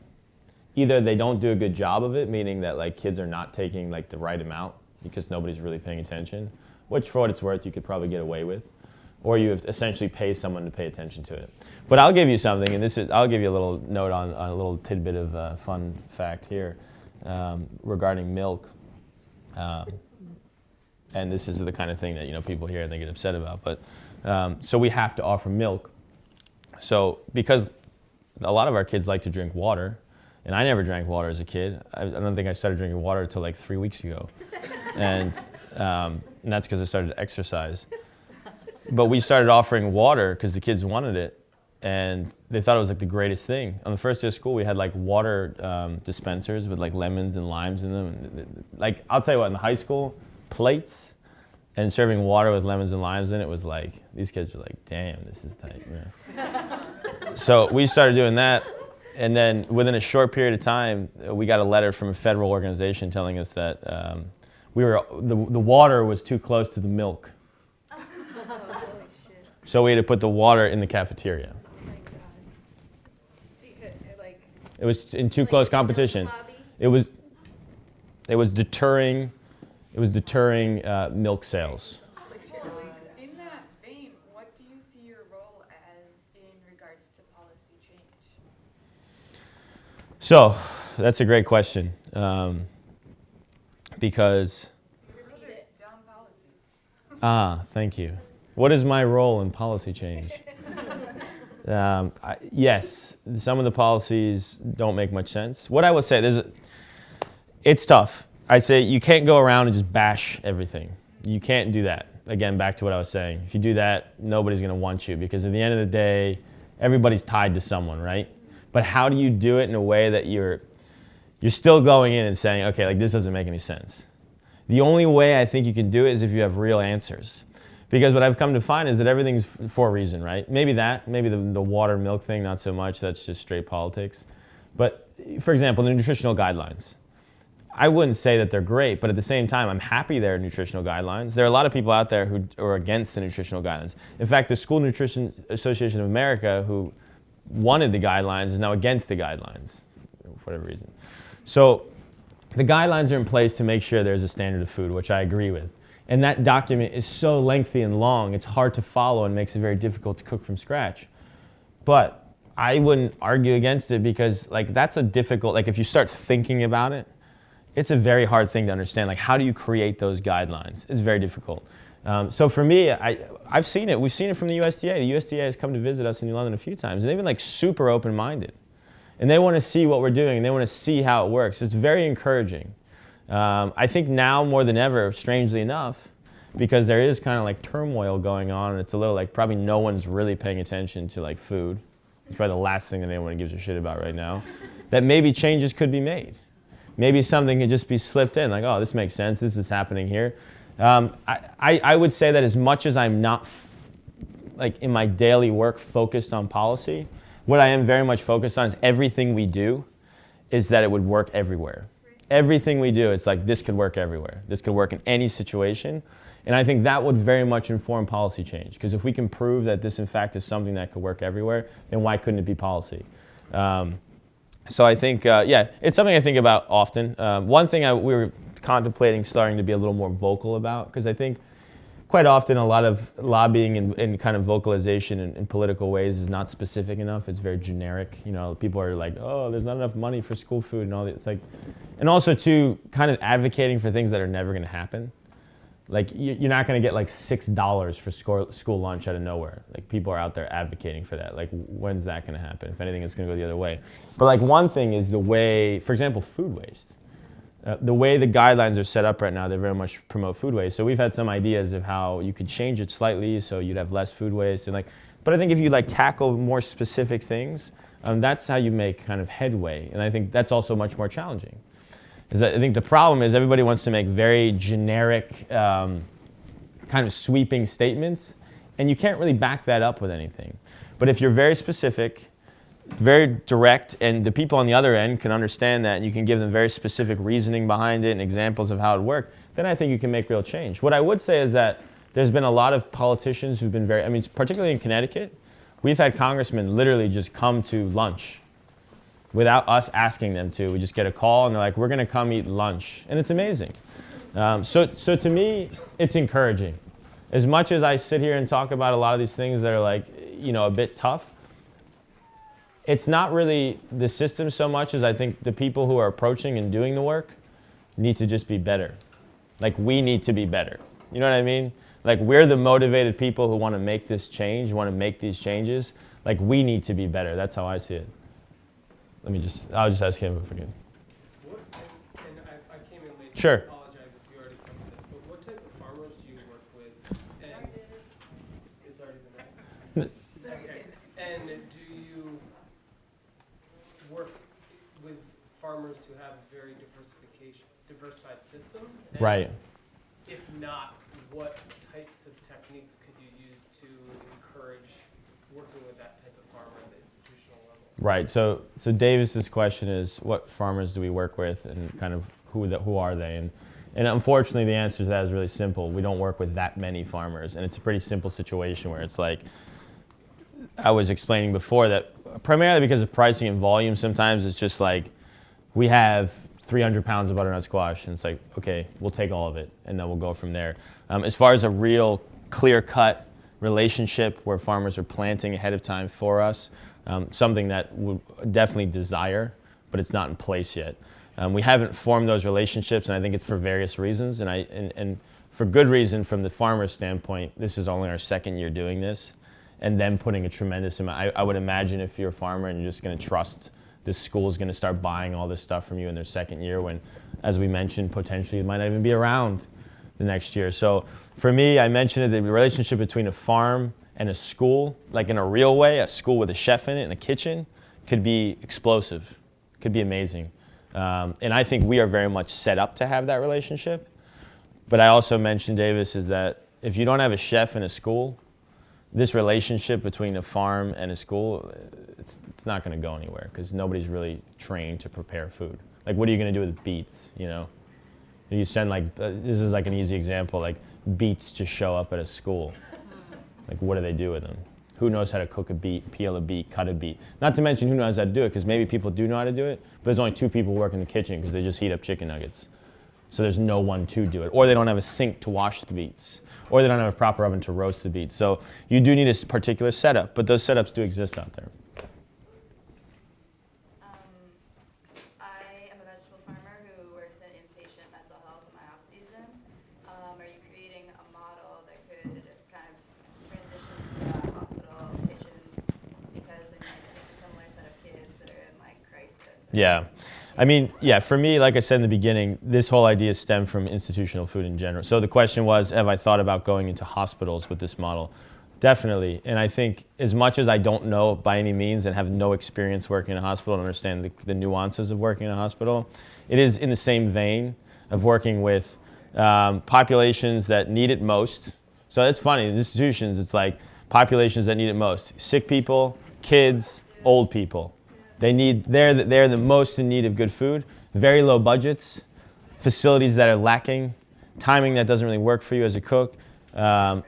either they don't do a good job of it, meaning that like kids are not taking like the right amount because nobody's really paying attention, which for what it's worth you could probably get away with, or you have to essentially pay someone to pay attention to it. But I'll give you something, and I'll give you a little note on a little tidbit of fun fact here regarding milk. And this is the kind of thing that people hear and they get upset about. But so we have to offer milk. So because a lot of our kids like to drink water, and I never drank water as a kid. I don't think I started drinking water until like 3 weeks ago, and that's because I started to exercise. But we started offering water because the kids wanted it, and they thought it was like the greatest thing. On the first day of school, we had like water dispensers with like lemons and limes in them. And, like, I'll tell you what, in the high school, plates and serving water with lemons and limes in it was like, these kids were like, damn, this is tight. Yeah. So we started doing that, and then within a short period of time, we got a letter from a federal organization telling us that the water was too close to the milk. So we had to put the water in the cafeteria. It was in too close competition. It was deterring milk sales. In that vein, what do you see your role as in regards to policy change? So that's a great question, because Those are dumb policies. thank you. What is my role in policy change? Yes, some of the policies don't make much sense. What I will say, it's tough. I say you can't go around and just bash everything. You can't do that. Again, back to what I was saying. If you do that, nobody's going to want you, because at the end of the day, everybody's tied to someone, right? But how do you do it in a way that you're still going in and saying, okay, like this doesn't make any sense? The only way I think you can do it is if you have real answers. Because what I've come to find is that everything's for a reason, right? Maybe the water milk thing, not so much. That's just straight politics. But for example, the nutritional guidelines. I wouldn't say that they're great, but at the same time, I'm happy there are nutritional guidelines. There are a lot of people out there who are against the nutritional guidelines. In fact, the School Nutrition Association of America, who wanted the guidelines, is now against the guidelines, for whatever reason. So the guidelines are in place to make sure there's a standard of food, which I agree with. And that document is so lengthy and long, it's hard to follow and makes it very difficult to cook from scratch. But I wouldn't argue against it, because like that's a difficult, like if you start thinking about it, it's a very hard thing to understand. Like, how do you create those guidelines? It's very difficult. So for me, I've seen it. We've seen it from the USDA. The USDA has come to visit us in New London a few times, and they've been like super open-minded. And they want to see what we're doing, and they want to see how it works. It's very encouraging. I think now more than ever, strangely enough, because there is kind of like turmoil going on, and it's a little like probably no one's really paying attention to like food. It's probably the last thing that anyone gives a shit about right now. That maybe changes could be made. Maybe something can just be slipped in, like, oh, this makes sense, this is happening here. I would say that as much as I'm not like in my daily work focused on policy, what I am very much focused on is everything we do is that it would work everywhere. Everything we do, it's like this could work everywhere. This could work in any situation. And I think that would very much inform policy change, because if we can prove that this in fact is something that could work everywhere, then why couldn't it be policy? So I think, yeah, it's something I think about often. One thing we were contemplating starting to be a little more vocal about, because I think quite often a lot of lobbying and kind of vocalization in political ways is not specific enough. It's very generic. You know, people are like, oh, there's not enough money for school food and all that. It's like, and also too, kind of advocating for things that are never going to happen. Like you're not going to get like $6 for school lunch out of nowhere. Like people are out there advocating for that. Like when's that going to happen? If anything, it's going to go the other way. But like one thing is the way, for example, food waste. The way the guidelines are set up right now, they very much promote food waste. So we've had some ideas of how you could change it slightly so you'd have less food waste. And like, but I think if you like tackle more specific things, that's how you make kind of headway. And I think that's also much more challenging. I think the problem is everybody wants to make very generic, kind of sweeping statements, and you can't really back that up with anything. But if you're very specific, very direct, and the people on the other end can understand that, and you can give them very specific reasoning behind it and examples of how it worked, then I think you can make real change. What I would say is that there's been a lot of politicians who've been very, I mean, particularly in Connecticut, we've had congressmen literally just come to lunch without us asking them to. We just get a call and they're like, we're going to come eat lunch. And it's amazing. So to me, it's encouraging. As much as I sit here and talk about a lot of these things that are like, you know, a bit tough, it's not really the system so much as I think the people who are approaching and doing the work need to just be better. Like we need to be better. You know what I mean? Like we're the motivated people who want to make this change, want to make these changes. Like we need to be better. That's how I see it. I'll just ask him if I can. I came in late. Sure. I apologize if you already covered this, but what type of farmers do you work with? And it's already been asked. Okay. And do you work with farmers who have a very diversified system? And Right. if not, what types of techniques could you use to encourage working with that type of farmer at the institutional level? Right. So Davis's question is, what farmers do we work with, and kind of who are they? And unfortunately, the answer to that is really simple. We don't work with that many farmers, and it's a pretty simple situation where it's like I was explaining before that primarily because of pricing and volume. Sometimes it's just like we have 300 pounds of butternut squash, and it's like, okay, we'll take all of it, and then we'll go from there. As far as a real clear-cut relationship where farmers are planting ahead of time for us, something that we definitely desire, but it's not in place yet. We haven't formed those relationships, and I think it's for various reasons, and for good reason from the farmer's standpoint. This is only our second year doing this, and then putting a tremendous amount. I would imagine if you're a farmer and you're just going to trust this school is going to start buying all this stuff from you in their second year when, as we mentioned, potentially it might not even be around the next year. So for me, I mentioned it, the relationship between a farm and a school, like in a real way, a school with a chef in it and a kitchen, could be explosive, could be amazing. And I think we are very much set up to have that relationship. But I also mentioned, Davis, is that if you don't have a chef in a school, this relationship between a farm and a school, it's not going to go anywhere because nobody's really trained to prepare food. Like, what are you going to do with beets, you know? You send, like, this is like an easy example, like beets just show up at a school. Like, what do they do with them? Who knows how to cook a beet, peel a beet, cut a beet? Not to mention who knows how to do it, because maybe people do know how to do it, but there's only 2 people who work in the kitchen because they just heat up chicken nuggets. So there's no one to do it. Or they don't have a sink to wash the beets. Or they don't have a proper oven to roast the beets. So you do need a particular setup, but those setups do exist out there. I am a vegetable farmer who works in inpatient mental health in my off season. Are you creating a model that could kind of transition to hospital patients? Because I mean, it's a similar set of kids that are in like crisis. Yeah. I mean, yeah, for me, like I said in the beginning, this whole idea stemmed from institutional food in general. So the question was, have I thought about going into hospitals with this model? Definitely. And I think as much as I don't know by any means and have no experience working in a hospital and understand the nuances of working in a hospital, it is in the same vein of working with populations that need it most. So it's funny, in institutions, it's like populations that need it most. Sick people, kids, old people. They're the most in need of good food, very low budgets, facilities that are lacking, timing that doesn't really work for you as a cook,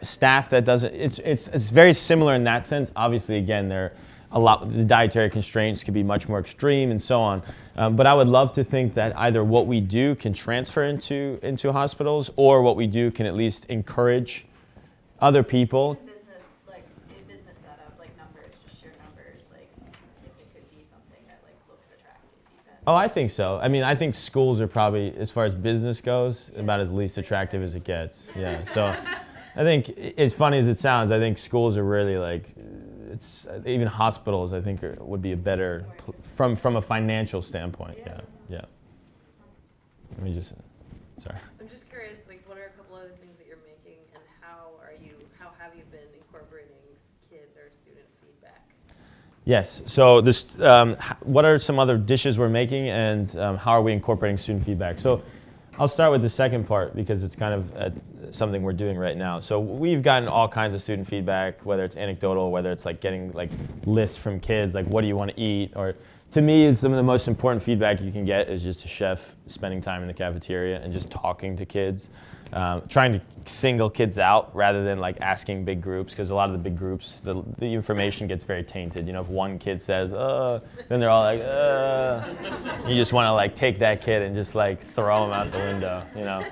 staff that doesn't, it's very similar in that sense. Obviously, again, the dietary constraints could be much more extreme and so on. But I would love to think that either what we do can transfer into hospitals, or what we do can at least encourage other people. Business setup, like numbers, just sheer numbers, like if it could be something that like looks attractive even. Oh, I think so. I mean, I think schools are probably, as far as business goes, about as least attractive as it gets. Yeah. So I think, as funny as it sounds, I think schools are really like, it's even hospitals. I think would be a better from a financial standpoint. Yeah. Yeah. Let me just. Sorry. I'm just curious, like, what are a couple other things that you're making, and how have you been incorporating kid or student feedback? Yes. So this, what are some other dishes we're making, and how are we incorporating student feedback? So I'll start with the second part because it's kind of something we're doing right now. So we've gotten all kinds of student feedback, whether it's anecdotal, whether it's like getting like lists from kids, like what do you want to eat, or to me, some of the most important feedback you can get is just a chef spending time in the cafeteria and just talking to kids, trying to single kids out rather than like asking big groups, because a lot of the big groups, the information gets very tainted. You know, if one kid says, then they're all like, you just want to like take that kid and just like throw him out the window, you know.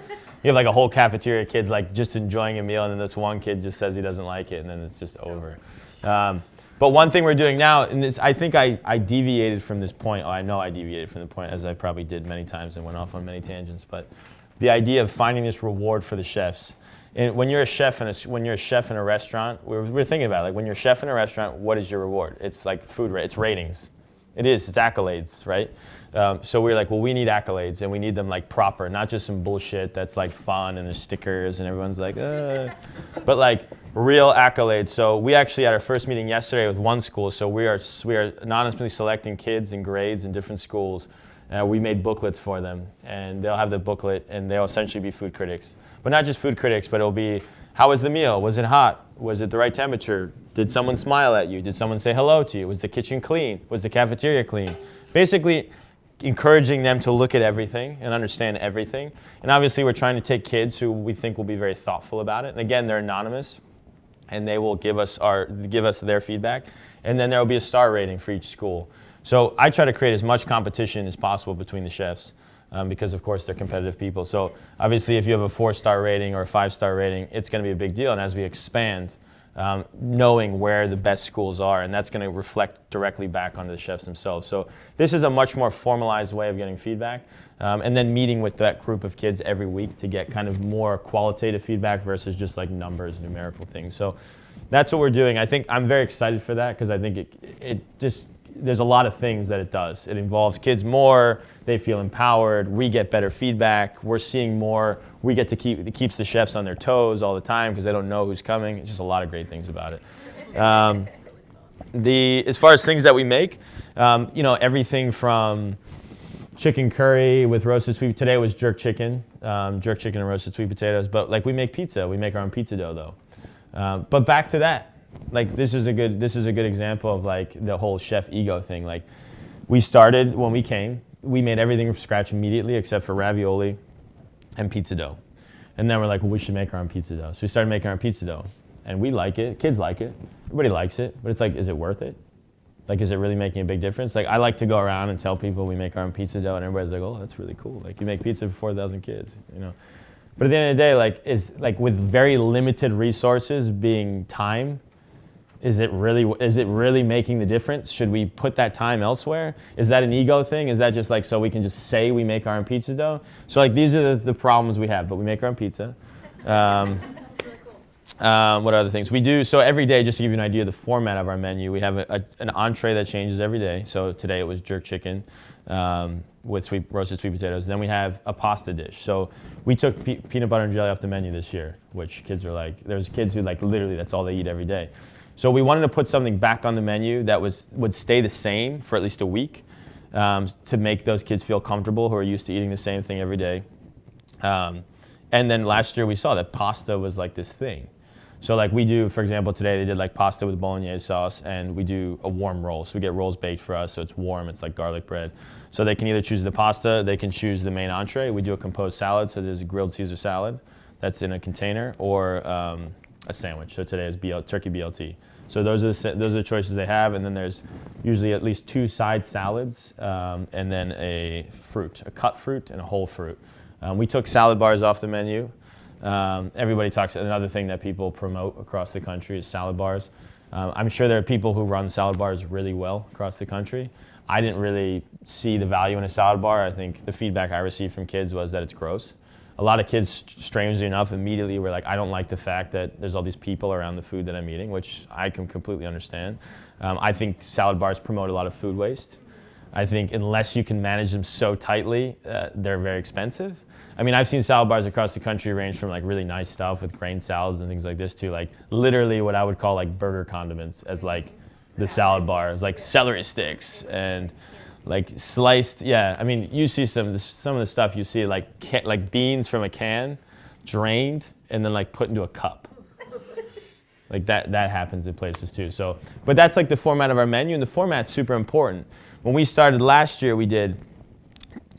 You have like a whole cafeteria of kids like just enjoying a meal, and then this one kid just says he doesn't like it, and then it's just over. But one thing we're doing now, and this, I think I deviated from this point. Oh, I know I deviated from the point, as I probably did many times and went off on many tangents. But the idea of finding this reward for the chefs. And when you're a chef in a restaurant, we're thinking about it. Like when you're a chef in a restaurant, what is your reward? It's like food, it's ratings. It's accolades, right? So we're like, well, we need accolades, and we need them like proper, not just some bullshit that's like fun and there's stickers and everyone's like, but like real accolades. So we actually had our first meeting yesterday with one school. So we are anonymously selecting kids and grades in different schools. We made booklets for them, and they'll have the booklet, and they'll essentially be food critics. But not just food critics, but it'll be, how was the meal? Was it hot? Was it the right temperature? Did someone smile at you? Did someone say hello to you? Was the kitchen clean? Was the cafeteria clean? Basically, encouraging them to look at everything and understand everything. And obviously, we're trying to take kids who we think will be very thoughtful about it. And again, they're anonymous, and they will give us their feedback. And then there will be a star rating for each school. So I try to create as much competition as possible between the chefs. Because of course they're competitive people. So obviously if you have a 4-star rating or a 5-star rating, it's going to be a big deal. And as we expand, knowing where the best schools are, and that's going to reflect directly back onto the chefs themselves. So this is a much more formalized way of getting feedback, and then meeting with that group of kids every week to get kind of more qualitative feedback versus just like numbers, numerical things. So that's what we're doing. I think I'm very excited for that because I think there's a lot of things that it does. It involves kids more, they feel empowered, we get better feedback, we're seeing more, we get to it keeps the chefs on their toes all the time because they don't know who's coming. It's just a lot of great things about it. As far as things that we make, everything from chicken curry with roasted sweet, today was jerk chicken and roasted sweet potatoes, but like we make pizza, we make our own pizza dough though. But back to that. Like this is a good example of like the whole chef ego thing. Like we started when we came, we made everything from scratch immediately except for ravioli and pizza dough. And then we're like, well, we should make our own pizza dough. So we started making our own pizza dough. And we like it, kids like it, everybody likes it, but it's like, is it worth it? Like, is it really making a big difference? Like I like to go around and tell people we make our own pizza dough, and everybody's like, oh, that's really cool. Like you make pizza for 4,000 kids, you know. But at the end of the day, like with very limited resources being time, is it really making the difference? Should we put that time elsewhere? Is that an ego thing? Is that just like so we can just say we make our own pizza dough? So like these are the problems we have, but we make our own pizza. What are other things we do? So every day, just to give you an idea of the format of our menu, we have an entree that changes every day. So today it was jerk chicken with roasted sweet potatoes. Then we have a pasta dish. So we took peanut butter and jelly off the menu this year, which kids are like, there's kids who like literally that's all they eat every day. So we wanted to put something back on the menu that would stay the same for at least a week to make those kids feel comfortable who are used to eating the same thing every day. And then last year we saw that pasta was like this thing. So like we do, for example, today they did like pasta with bolognese sauce, and we do a warm roll. So we get rolls baked for us, so it's warm, it's like garlic bread. So they can either choose the pasta, they can choose the main entree. We do a composed salad, so there's a grilled Caesar salad that's in a container, or a sandwich. So today is turkey BLT. So those are the choices they have, and then there's usually at least 2 side salads, and then a cut fruit and a whole fruit. We took salad bars off the menu. Everybody talks, another thing that people promote across the country is salad bars. I'm sure there are people who run salad bars really well across the country. I didn't really see the value in a salad bar. I think the feedback I received from kids was that it's gross. A lot of kids, strangely enough, immediately were like, I don't like the fact that there's all these people around the food that I'm eating, which I can completely understand. I think salad bars promote a lot of food waste. I think unless you can manage them so tightly, they're very expensive. I mean, I've seen salad bars across the country range from like really nice stuff with grain salads and things like this to like literally what I would call like burger condiments as like the salad bar. It's like celery sticks and like sliced, yeah. I mean, you see some of the stuff you see like beans from a can, drained and then like put into a cup. Like that happens in places too. So, but that's like the format of our menu, and the format's super important. When we started last year, we did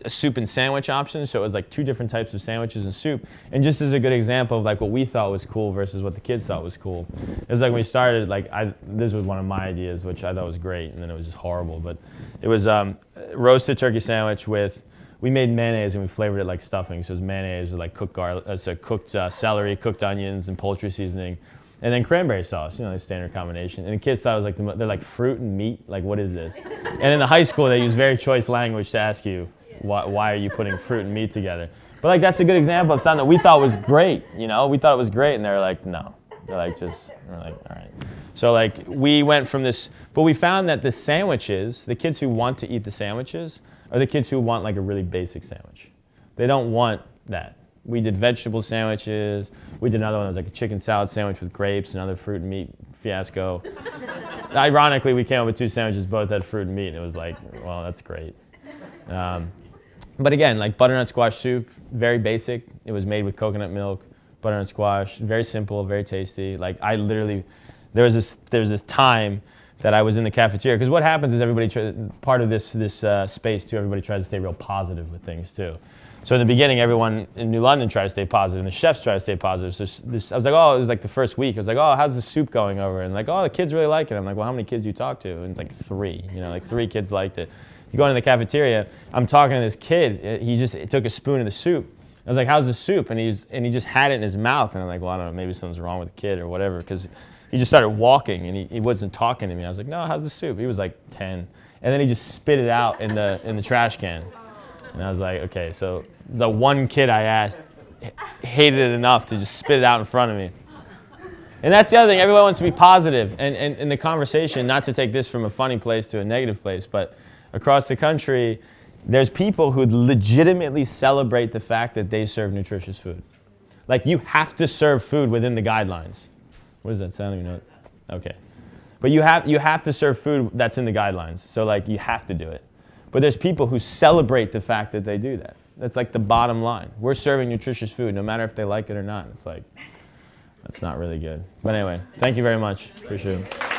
a soup and sandwich option, so it was like 2 different types of sandwiches and soup. And just as a good example of like what we thought was cool versus what the kids thought was cool, it was like when we started, like this was one of my ideas, which I thought was great, and then it was just horrible. But it was roasted turkey sandwich we made mayonnaise and we flavored it like stuffing. So it was mayonnaise with like cooked celery, cooked onions, and poultry seasoning. And then cranberry sauce, the standard combination. And the kids thought it was like, they're like fruit and meat, like what is this? And in the high school, they use very choice language to ask you, why are you putting fruit and meat together? But like that's a good example of something that we thought was great, we thought it was great, and they're like, no. They're like, we're like, all right. So like we went from this, but we found that the sandwiches, the kids who want to eat the sandwiches are the kids who want like a really basic sandwich. They don't want that. We did vegetable sandwiches. We did another one that was like a chicken salad sandwich with grapes, another fruit and meat fiasco. Ironically, we came up with 2 sandwiches, both had fruit and meat, and it was like, well, that's great. But again, like butternut squash soup, very basic. It was made with coconut milk, butternut squash, very simple, very tasty. Like I literally, there was this time that I was in the cafeteria, because what happens is part of this space too, everybody tries to stay real positive with things too. So in the beginning, everyone in New London tried to stay positive, and the chefs tried to stay positive. So I was like, oh, it was like the first week. I was like, oh, how's the soup going over? And like, oh, the kids really like it. I'm like, well, how many kids do you talk to? And it's like 3, like 3 kids liked it. You go into the cafeteria, I'm talking to this kid. He just took a spoon of the soup. I was like, how's the soup? And he just had it in his mouth. And I'm like, well, I don't know, maybe something's wrong with the kid or whatever, because he just started walking and he wasn't talking to me. I was like, no, how's the soup? He was like 10. And then he just spit it out in the trash can. And I was like, okay, so the one kid I asked hated it enough to just spit it out in front of me. And that's the other thing, everyone wants to be positive. And in the conversation, not to take this from a funny place to a negative place, but across the country, there's people who legitimately celebrate the fact that they serve nutritious food. Like, you have to serve food within the guidelines. What does that sound? Okay. But you have to serve food that's in the guidelines. So like, you have to do it. But there's people who celebrate the fact that they do that. That's like the bottom line. We're serving nutritious food, no matter if they like it or not. It's like, that's not really good. But anyway, thank you very much. Appreciate it.